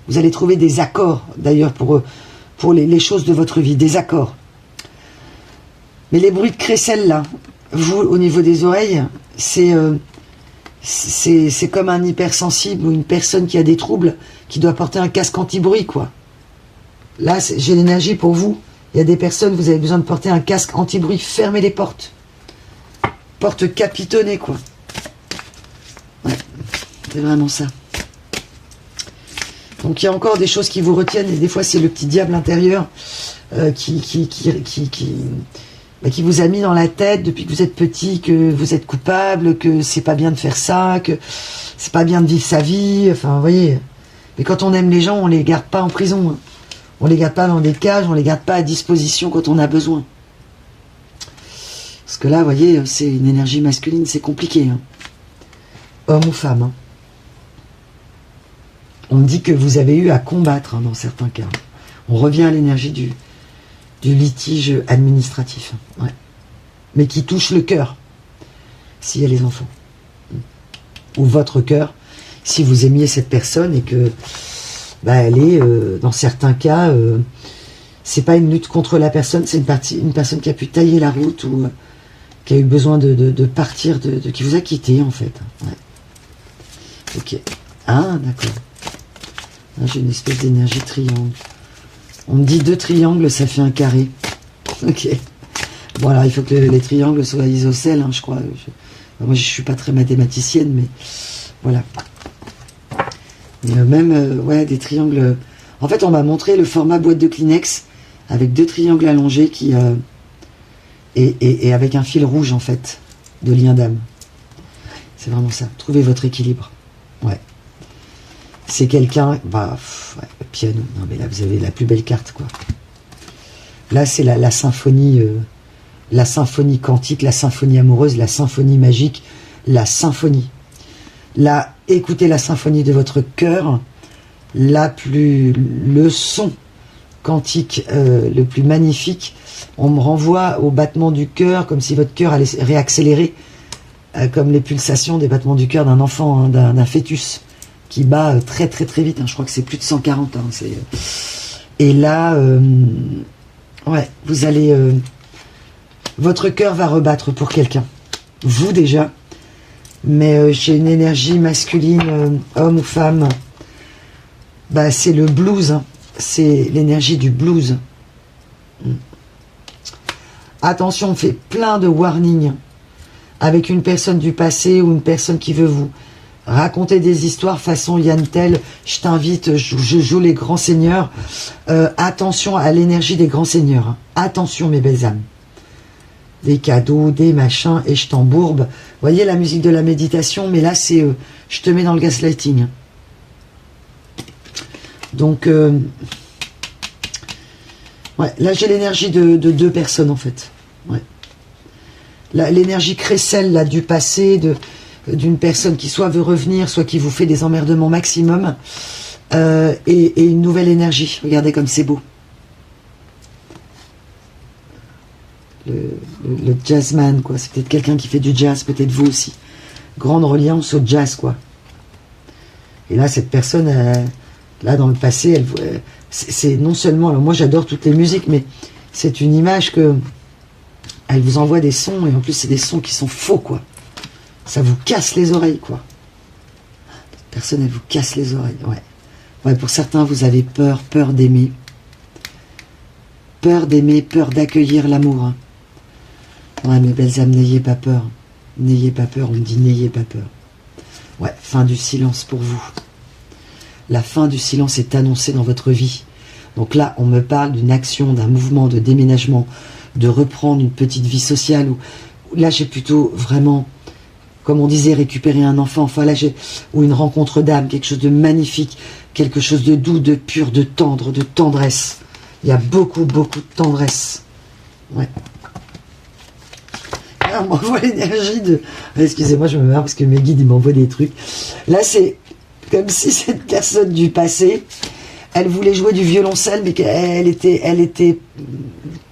Vous allez trouver des accords, d'ailleurs, pour les choses de votre vie, des accords. Mais les bruits de crécelle, là, vous, au niveau des oreilles, c'est comme un hypersensible ou une personne qui a des troubles, qui doit porter un casque anti-bruit, quoi. Là, j'ai l'énergie pour vous. Il y a des personnes, vous avez besoin de porter un casque anti-bruit. Fermez les portes. Porte capitonnée, quoi. Ouais, c'est vraiment ça. Donc il y a encore des choses qui vous retiennent, et des fois c'est le petit diable intérieur qui vous a mis dans la tête depuis que vous êtes petit, que vous êtes coupable, que c'est pas bien de faire ça, que c'est pas bien de vivre sa vie, enfin vous voyez. Mais quand on aime les gens, on les garde pas en prison, hein. On les garde pas dans des cages, on les garde pas à disposition quand on a besoin. Parce que là, vous voyez, c'est une énergie masculine, c'est compliqué, hein. Homme ou femme, hein. On me dit que vous avez eu à combattre, hein, dans certains cas. On revient à l'énergie du litige administratif. Ouais. Mais qui touche le cœur, s'il y a les enfants. Ou votre cœur, si vous aimiez cette personne et que bah, elle est, dans certains cas, c'est pas une lutte contre la personne, c'est une personne qui a pu tailler la route ou qui a eu besoin de partir, qui vous a quitté, en fait. Ouais. Ok. Ah, d'accord. J'ai une espèce d'énergie triangle. On me dit 2 triangles, ça fait un carré. Ok. Bon, alors il faut que les triangles soient isocèles, hein, je crois. Moi, je suis pas très mathématicienne, mais voilà. Et même, ouais, des triangles... En fait, on m'a montré le format boîte de Kleenex avec 2 triangles allongés qui... et avec un fil rouge, en fait, de lien d'âme. C'est vraiment ça. Trouvez votre équilibre. Ouais. C'est quelqu'un, bah, ouais, piano, non mais là vous avez la plus belle carte, quoi. Là c'est la symphonie quantique, la symphonie amoureuse, la symphonie magique, la symphonie. Là, écoutez la symphonie de votre cœur, le son quantique le plus magnifique. On me renvoie au battement du cœur, comme si votre cœur allait réaccélérer, comme les pulsations des battements du cœur d'un enfant, hein, d'un fœtus, qui bat très très très vite, hein. Je crois que c'est plus de 140. Hein. Et là, ouais, vous allez... votre cœur va rebattre pour quelqu'un. Vous déjà. Mais j'ai une énergie masculine, homme ou femme. Bah, c'est le blues. Hein. C'est l'énergie du blues. Attention, on fait plein de warnings avec une personne du passé ou une personne qui veut vous raconter des histoires façon Yann Tell, je t'invite, je joue les grands seigneurs. Attention à l'énergie des grands seigneurs. Hein. Attention mes belles âmes. Des cadeaux, des machins, et je t'embourbe. Vous voyez la musique de la méditation, mais là c'est je te mets dans le gaslighting. Hein. Donc, ouais, là j'ai l'énergie de 2 personnes en fait. Ouais. L'énergie crécelle là, du passé, d'une personne qui soit veut revenir, soit qui vous fait des emmerdements maximum, et une nouvelle énergie. Regardez comme c'est beau. Le jazzman, quoi. C'est peut-être quelqu'un qui fait du jazz, peut-être vous aussi. Grande reliance au jazz, quoi. Et là, cette personne, là, dans le passé, c'est non seulement... Alors moi, j'adore toutes les musiques, mais c'est une image que... Elle vous envoie des sons, et en plus, c'est des sons qui sont faux, quoi. Ça vous casse les oreilles, quoi. Personne, elle vous casse les oreilles, ouais. Ouais, pour certains, vous avez peur d'aimer. Peur d'aimer, peur d'accueillir l'amour. Hein. Ouais, mes belles âmes, n'ayez pas peur. N'ayez pas peur, on me dit n'ayez pas peur. Ouais, fin du silence pour vous. La fin du silence est annoncée dans votre vie. Donc là, on me parle d'une action, d'un mouvement de déménagement, de reprendre une petite vie sociale. Là, j'ai plutôt vraiment, comme on disait, récupérer un enfant. Enfin, là, ou une rencontre d'âme, quelque chose de magnifique, quelque chose de doux, de pur, de tendre, de tendresse. Il y a beaucoup, beaucoup de tendresse. Ouais. Là, on m'envoie l'énergie de... Excusez-moi, je me marre parce que mes guides, ils m'envoient des trucs. Là, c'est comme si cette personne du passé, elle voulait jouer du violoncelle, mais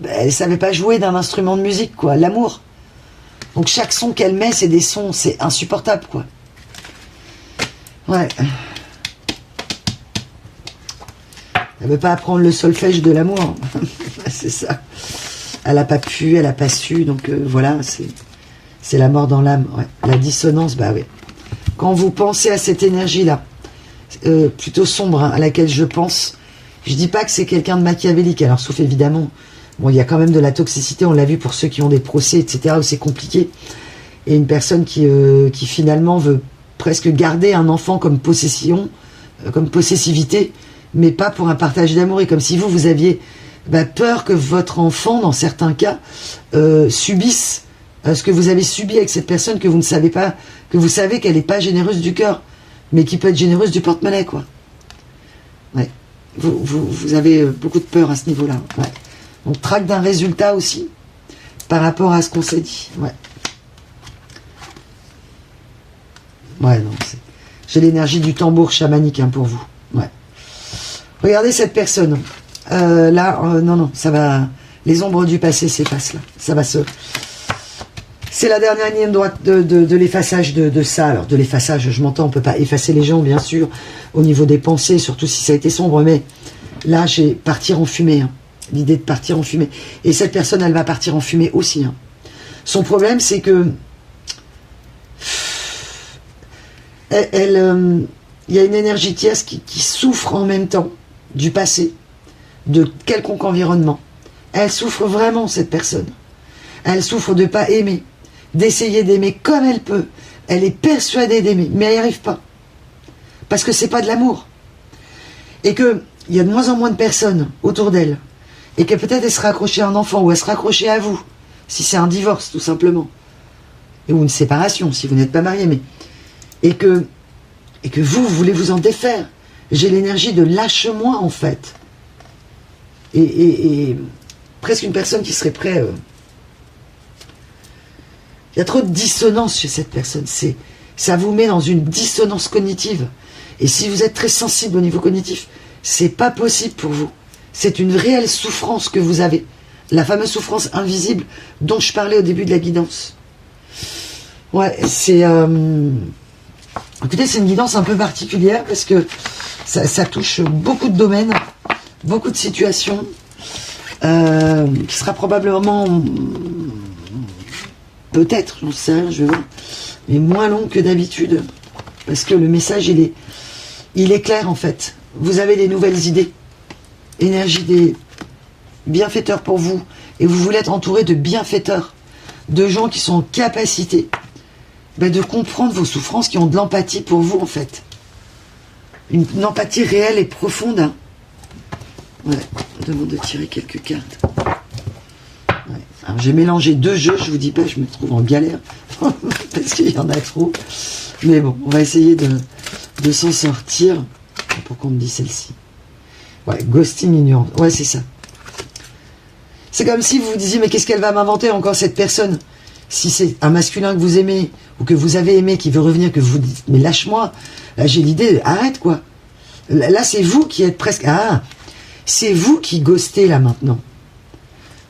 elle savait pas jouer d'un instrument de musique, quoi. L'amour. Donc chaque son qu'elle met, c'est des sons, c'est insupportable, quoi. Ouais. Elle veut pas apprendre le solfège de l'amour. C'est ça. Elle a pas pu, elle a pas su, donc voilà, c'est la mort dans l'âme. Ouais. La dissonance, bah oui. Quand vous pensez à cette énergie-là, plutôt sombre, hein, à laquelle je pense, je dis pas que c'est quelqu'un de machiavélique, alors sauf évidemment, bon, il y a quand même de la toxicité, on l'a vu pour ceux qui ont des procès, etc., où c'est compliqué, et une personne qui finalement veut presque garder un enfant comme possession, comme possessivité, mais pas pour un partage d'amour, et comme si vous aviez peur que votre enfant, dans certains cas, subisse ce que vous avez subi avec cette personne que vous ne savez pas, que vous savez qu'elle n'est pas généreuse du cœur, mais qui peut être généreuse du porte-monnaie, quoi. Ouais. Vous avez beaucoup de peur à ce niveau-là. Ouais. Donc, traque d'un résultat aussi, par rapport à ce qu'on s'est dit. Ouais. Ouais, non, j'ai l'énergie du tambour chamanique, hein, pour vous. Ouais. Regardez cette personne. Là, non, ça va... Les ombres du passé s'effacent, là. Ça va se... C'est la dernière ligne droite de l'effaçage de ça. Alors, de l'effaçage, je m'entends, on ne peut pas effacer les gens, bien sûr, au niveau des pensées, surtout si ça a été sombre, mais là, j'ai partir en fumée, hein. L'idée de partir en fumée. Et cette personne, elle va partir en fumée aussi, hein. Son problème, c'est que... il y a une énergie tierce qui souffre en même temps du passé, de quelconque environnement. Elle souffre vraiment, cette personne. Elle souffre de ne pas aimer, d'essayer d'aimer comme elle peut. Elle est persuadée d'aimer, mais elle n'y arrive pas. Parce que c'est pas de l'amour. Et qu'il y a de moins en moins de personnes autour d'elle. Et que peut-être elle sera accrochée à un enfant, ou elle sera accrochée à vous, si c'est un divorce, tout simplement. Ou une séparation, si vous n'êtes pas marié. Mais... Et que vous voulez vous en défaire. J'ai l'énergie de lâche-moi, en fait. Et presque une personne qui serait prête... Il y a trop de dissonance chez cette personne. Ça vous met dans une dissonance cognitive. Et si vous êtes très sensible au niveau cognitif, c'est pas possible pour vous. C'est une réelle souffrance que vous avez. La fameuse souffrance invisible dont je parlais au début de la guidance. Ouais, c'est... Écoutez, c'est une guidance un peu particulière parce que ça touche beaucoup de domaines, beaucoup de situations, qui sera probablement... Peut-être, j'en sais rien, je vais voir, mais moins long que d'habitude, parce que le message, il est clair, en fait. Vous avez des nouvelles idées, énergie des bienfaiteurs pour vous, et vous voulez être entouré de bienfaiteurs, de gens qui sont en capacité de comprendre vos souffrances, qui ont de l'empathie pour vous, en fait. Une empathie réelle et profonde. Hein. Ouais, on demande de tirer quelques cartes. Alors j'ai mélangé deux jeux, je vous dis pas, je me trouve en galère, parce qu'il y en a trop. Mais bon, on va essayer de s'en sortir. Pourquoi on me dit celle-ci? Ouais, ghosting ignorant. Ouais, c'est ça. C'est comme si vous vous disiez, mais qu'est-ce qu'elle va m'inventer encore, cette personne? Si c'est un masculin que vous aimez, ou que vous avez aimé, qui veut revenir, que vous dites, mais lâche-moi. Là, j'ai l'idée, arrête, quoi. Là, c'est vous qui êtes presque... Ah, c'est vous qui ghostez, là, maintenant.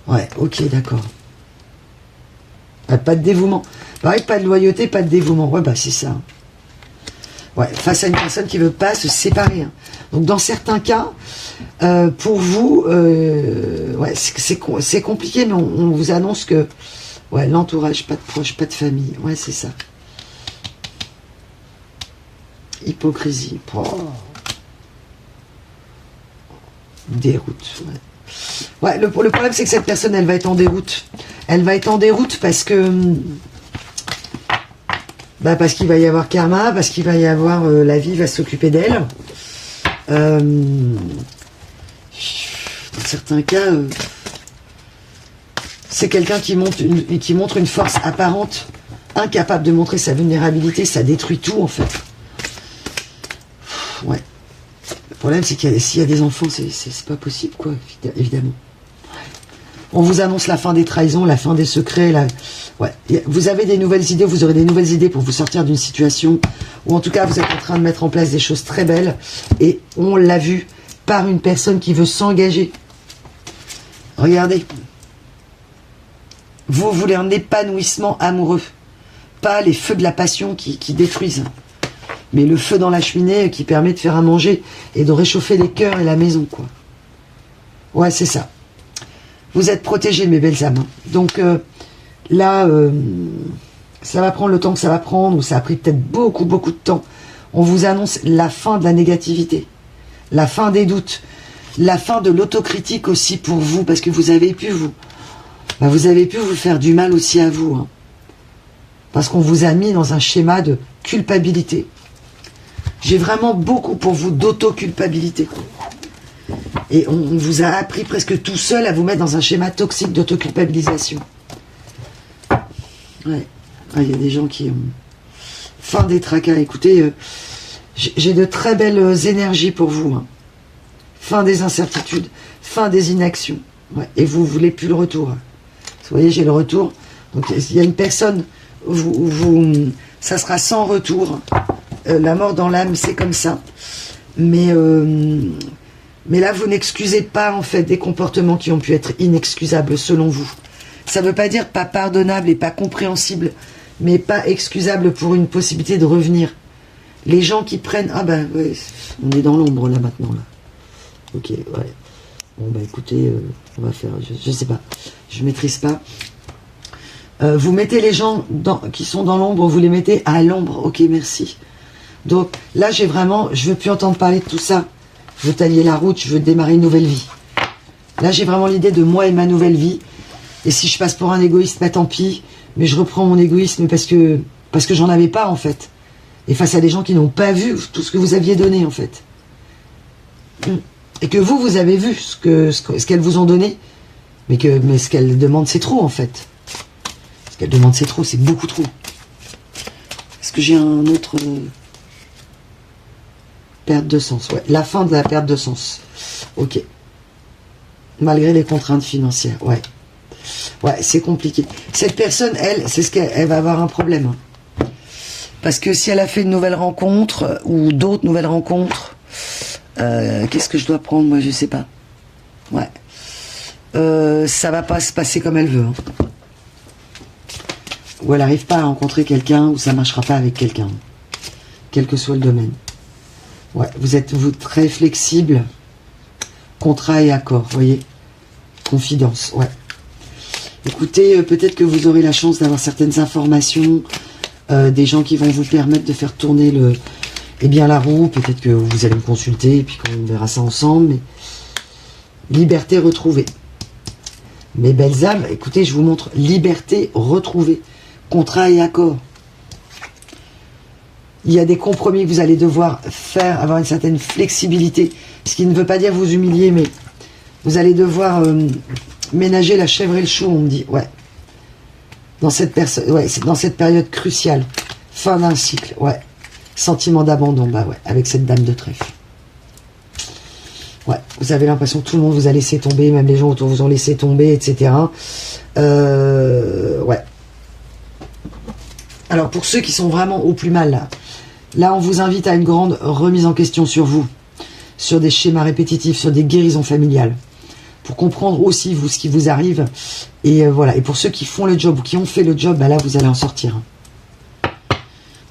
Ouais, ok, d'accord. Pas de dévouement. Pareil, pas de loyauté, pas de dévouement. Ouais, bah c'est ça. Ouais, face à une personne qui veut pas se séparer. Hein. Donc, dans certains cas, pour vous, ouais, c'est compliqué, mais on vous annonce que, ouais, l'entourage, pas de proches, pas de famille. Ouais, c'est ça. Hypocrisie. Oh. Déroute, ouais. Ouais, le problème, c'est que cette personne, elle va être en déroute. Elle va être en déroute parce que... Bah parce qu'il va y avoir karma, parce qu'il va y avoir... la vie va s'occuper d'elle. Dans certains cas... c'est quelqu'un qui montre une force apparente, incapable de montrer sa vulnérabilité, ça détruit tout en fait. Ouais. Le problème c'est qu'il s'il y a des enfants, c'est pas possible quoi, évidemment. On vous annonce la fin des trahisons, la fin des secrets. Ouais. Vous avez des nouvelles idées, vous aurez des nouvelles idées pour vous sortir d'une situation, ou en tout cas vous êtes en train de mettre en place des choses très belles, et on l'a vu par une personne qui veut s'engager. Regardez. Vous voulez un épanouissement amoureux. Pas les feux de la passion qui détruisent. Mais le feu dans la cheminée qui permet de faire à manger et de réchauffer les cœurs et la maison, quoi. Ouais, c'est ça. Vous êtes protégés, mes belles âmes. Donc là, ça va prendre le temps que ça va prendre, ou ça a pris peut-être beaucoup, beaucoup de temps. On vous annonce la fin de la négativité. La fin des doutes. La fin de l'autocritique aussi pour vous, parce que vous avez pu vous avez pu vous faire du mal aussi à vous. Hein. Parce qu'on vous a mis dans un schéma de culpabilité. J'ai vraiment beaucoup pour vous d'autoculpabilité. Et on vous a appris presque tout seul à vous mettre dans un schéma toxique d'autoculpabilisation. Ouais. Ah, il y a des gens qui ont... Fin des tracas. Écoutez, j'ai de très belles énergies pour vous. Hein. Fin des incertitudes. Fin des inactions. Ouais. Et vous voulez plus le retour. Vous voyez, j'ai le retour. Donc, il y a une personne, ça sera sans retour. La mort dans l'âme, c'est comme ça. Mais là, vous n'excusez pas, en fait, des comportements qui ont pu être inexcusables, selon vous. Ça ne veut pas dire pas pardonnable et pas compréhensible, mais pas excusable pour une possibilité de revenir. Les gens qui prennent... Ah ben, ouais, on est dans l'ombre, là, maintenant, là. Ok, ouais. Bon, bah écoutez, on va faire... Je sais pas. Je maîtrise pas. Vous mettez les gens qui sont dans l'ombre, vous les mettez à l'ombre. Ok, merci. Donc, là, j'ai vraiment... Je veux plus entendre parler de tout ça. Je veux tailler la route, je veux démarrer une nouvelle vie. Là, j'ai vraiment l'idée de moi et ma nouvelle vie. Et si je passe pour un égoïste, bah tant pis. Mais je reprends mon égoïsme parce que j'en avais pas, en fait. Et face à des gens qui n'ont pas vu tout ce que vous aviez donné, en fait. Et que vous avez vu ce qu'elles vous ont donné. Mais ce qu'elles demandent, c'est trop, en fait. Ce qu'elles demandent, c'est trop, c'est beaucoup trop. Est-ce que j'ai un autre... Perte de sens, ouais. La fin de la perte de sens. Ok. Malgré les contraintes financières, ouais. Ouais, c'est compliqué. Cette personne, elle, c'est ce qu'elle va avoir un problème. Hein. Parce que si elle a fait une nouvelle rencontre, ou d'autres nouvelles rencontres, qu'est-ce que je dois prendre, moi, je sais pas. Ouais. Ça va pas se passer comme elle veut. Hein. Ou elle n'arrive pas à rencontrer quelqu'un, ou ça marchera pas avec quelqu'un. Quel que soit le domaine. Ouais, vous êtes très flexible. Contrat et accord, voyez. Confidence, ouais. Écoutez, peut-être que vous aurez la chance d'avoir certaines informations, des gens qui vont vous permettre de faire tourner la roue. Peut-être que vous allez me consulter et puis qu'on verra ça ensemble. Mais... Liberté retrouvée. Mes belles âmes, écoutez, je vous montre liberté retrouvée. Contrat et accord. Il y a des compromis que vous allez devoir faire, avoir une certaine flexibilité. Ce qui ne veut pas dire vous humilier, mais vous allez devoir ménager la chèvre et le chou, on me dit. Ouais. Dans cette période cruciale. Fin d'un cycle, ouais. Sentiment d'abandon, bah ouais, avec cette dame de trèfle. Ouais, vous avez l'impression que tout le monde vous a laissé tomber, même les gens autour vous ont laissé tomber, etc. Ouais. Alors, pour ceux qui sont vraiment au plus mal, là, on vous invite à une grande remise en question sur vous, sur des schémas répétitifs, sur des guérisons familiales, pour comprendre aussi, vous, ce qui vous arrive. Et voilà. Et pour ceux qui font le job ou qui ont fait le job, bah là, vous allez en sortir.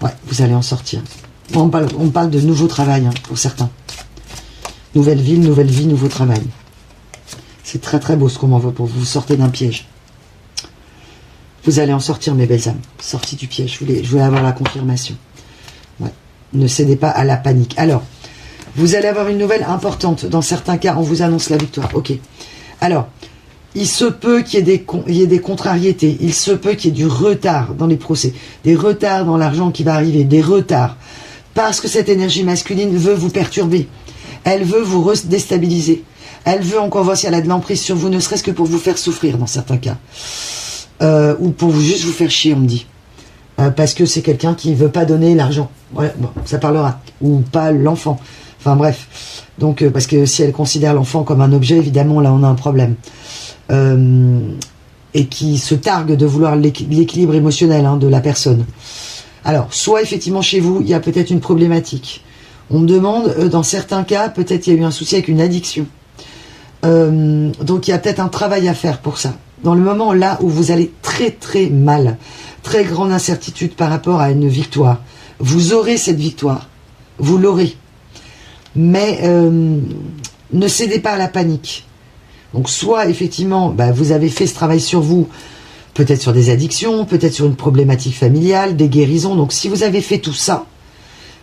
Ouais, vous allez en sortir. On parle de nouveau travail, hein, pour certains. Nouvelle ville, nouvelle vie, nouveau travail. C'est très très beau ce qu'on m'envoie pour vous. Vous sortez d'un piège. Vous allez en sortir, mes belles âmes. Sortie du piège. Je voulais avoir la confirmation. Ouais. Ne cédez pas à la panique. Alors, vous allez avoir une nouvelle importante. Dans certains cas, on vous annonce la victoire. Ok. Alors, il se peut qu'il y ait des contrariétés, il se peut qu'il y ait du retard dans les procès, des retards dans l'argent qui va arriver, des retards, parce que cette énergie masculine veut vous perturber, elle veut vous déstabiliser, elle veut encore voir si elle a de l'emprise sur vous, ne serait-ce que pour vous faire souffrir dans certains cas, ou pour juste vous faire chier, on me dit, parce que c'est quelqu'un qui ne veut pas donner l'argent, voilà, bon, ça parlera, ou pas l'enfant, enfin bref, donc parce que si elle considère l'enfant comme un objet, évidemment là on a un problème. Et qui se targue de vouloir l'équilibre émotionnel de la personne. Alors, soit effectivement chez vous, il y a peut-être une problématique. On me demande, dans certains cas, peut-être il y a eu un souci avec une addiction. Donc il y a peut-être un travail à faire pour ça. Dans le moment là où vous allez très très mal, très grande incertitude par rapport à une victoire, vous aurez cette victoire, vous l'aurez. Mais ne cédez pas à la panique. Donc soit effectivement, vous avez fait ce travail sur vous, peut-être sur des addictions, peut-être sur une problématique familiale, des guérisons. Donc si vous avez fait tout ça,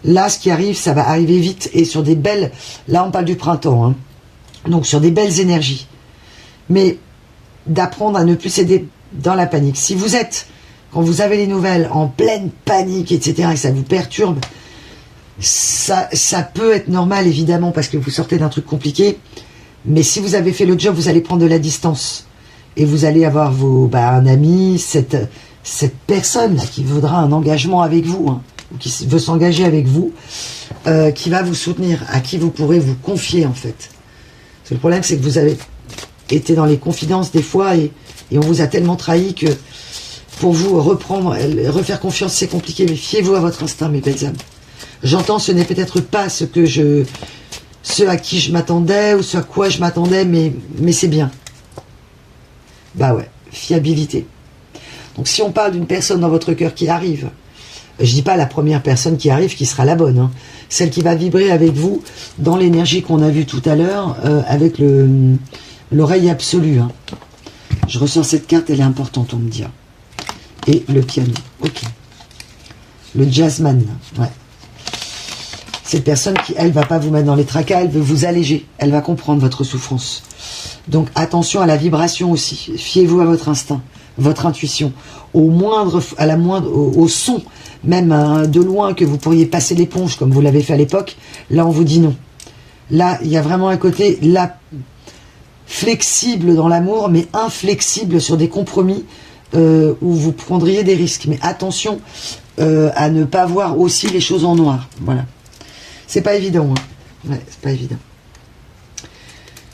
là ce qui arrive, ça va arriver vite et sur des belles... Là on parle du printemps, donc sur des belles énergies. Mais d'apprendre à ne plus céder dans la panique. Si vous êtes, quand vous avez les nouvelles, en pleine panique, etc., et ça vous perturbe, ça peut être normal évidemment parce que vous sortez d'un truc compliqué. Mais si vous avez fait le job, vous allez prendre de la distance. Et vous allez avoir un ami, cette personne-là qui voudra un engagement avec vous, ou qui veut s'engager avec vous, qui va vous soutenir, à qui vous pourrez vous confier en fait. Parce que le problème, c'est que vous avez été dans les confidences des fois et on vous a tellement trahi que pour vous refaire confiance, c'est compliqué. Mais fiez-vous à votre instinct, mes belles âmes. J'entends, ce n'est peut-être pas ce à qui je m'attendais ou ce à quoi je m'attendais, mais c'est bien. Bah ouais, fiabilité. Donc si on parle d'une personne dans votre cœur qui arrive, je dis pas la première personne qui arrive qui sera la bonne, celle qui va vibrer avec vous dans l'énergie qu'on a vue tout à l'heure, avec l'oreille absolue. Je ressens cette carte, elle est importante, on me dit. Et le piano, ok. Le jazzman, ouais. Cette personne qui, elle, va pas vous mettre dans les tracas, elle veut vous alléger. Elle va comprendre votre souffrance. Donc, attention à la vibration aussi. Fiez-vous à votre instinct, votre intuition. Au son, même de loin, que vous pourriez passer l'éponge, comme vous l'avez fait à l'époque, là, on vous dit non. Là, il y a vraiment un côté, là, flexible dans l'amour, mais inflexible sur des compromis où vous prendriez des risques. Mais attention à ne pas voir aussi les choses en noir. Voilà. C'est pas évident, Ouais, c'est pas évident.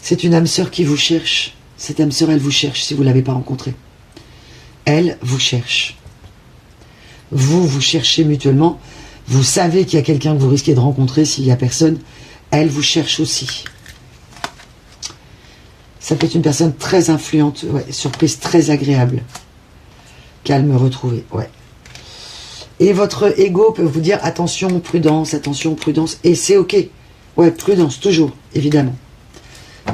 C'est une âme sœur qui vous cherche. Cette âme sœur, elle vous cherche si vous ne l'avez pas rencontrée. Elle vous cherche. Vous cherchez mutuellement. Vous savez qu'il y a quelqu'un que vous risquez de rencontrer. S'il n'y a personne, elle vous cherche aussi. Ça peut être une personne très influente. Ouais, surprise très agréable. Calme retrouvé. Ouais. Et votre ego peut vous dire attention, prudence, et c'est ok. Ouais, prudence, toujours, évidemment.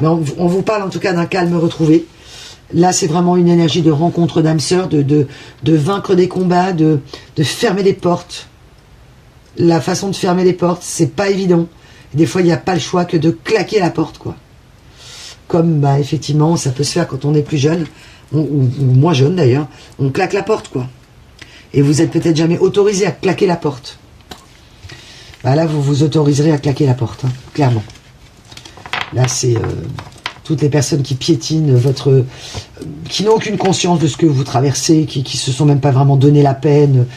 Mais on vous parle en tout cas d'un calme retrouvé. Là, c'est vraiment une énergie de rencontre d'âme sœur, de vaincre des combats, de fermer des portes. La façon de fermer les portes, c'est pas évident. Des fois, il n'y a pas le choix que de claquer la porte, quoi. Comme, effectivement, ça peut se faire quand on est plus jeune, ou moins jeune d'ailleurs, on claque la porte, quoi. Et vous n'êtes peut-être jamais autorisé à claquer la porte. Là, vous vous autoriserez à claquer la porte, clairement. Là, c'est toutes les personnes qui piétinent qui n'ont aucune conscience de ce que vous traversez, qui se sont même pas vraiment donné la peine,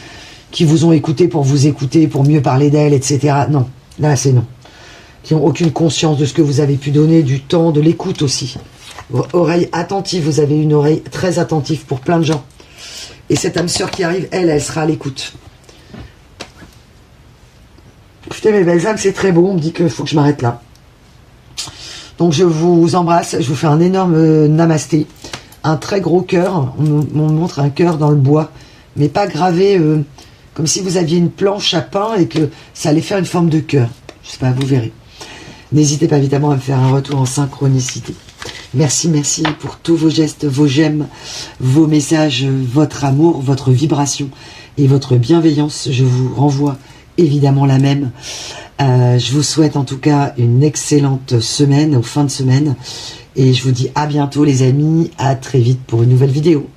qui vous ont écouté, pour mieux parler d'elles, etc. Non, là, c'est non. Qui n'ont aucune conscience de ce que vous avez pu donner, du temps, de l'écoute aussi. Oreille attentive, vous avez une oreille très attentive pour plein de gens. Et cette âme sœur qui arrive, elle sera à l'écoute. Écoutez, mes belles âmes, c'est très beau. On me dit qu'il faut que je m'arrête là. Donc, je vous embrasse. Je vous fais un énorme namasté. Un très gros cœur. On montre un cœur dans le bois. Mais pas gravé comme si vous aviez une planche à pain et que ça allait faire une forme de cœur. Je sais pas, vous verrez. N'hésitez pas évidemment à me faire un retour en synchronicité. Merci, merci pour tous vos gestes, vos j'aime, vos messages, votre amour, votre vibration et votre bienveillance. Je vous renvoie évidemment la même. Je vous souhaite en tout cas une excellente semaine, ou fin de semaine. Et je vous dis à bientôt les amis, à très vite pour une nouvelle vidéo.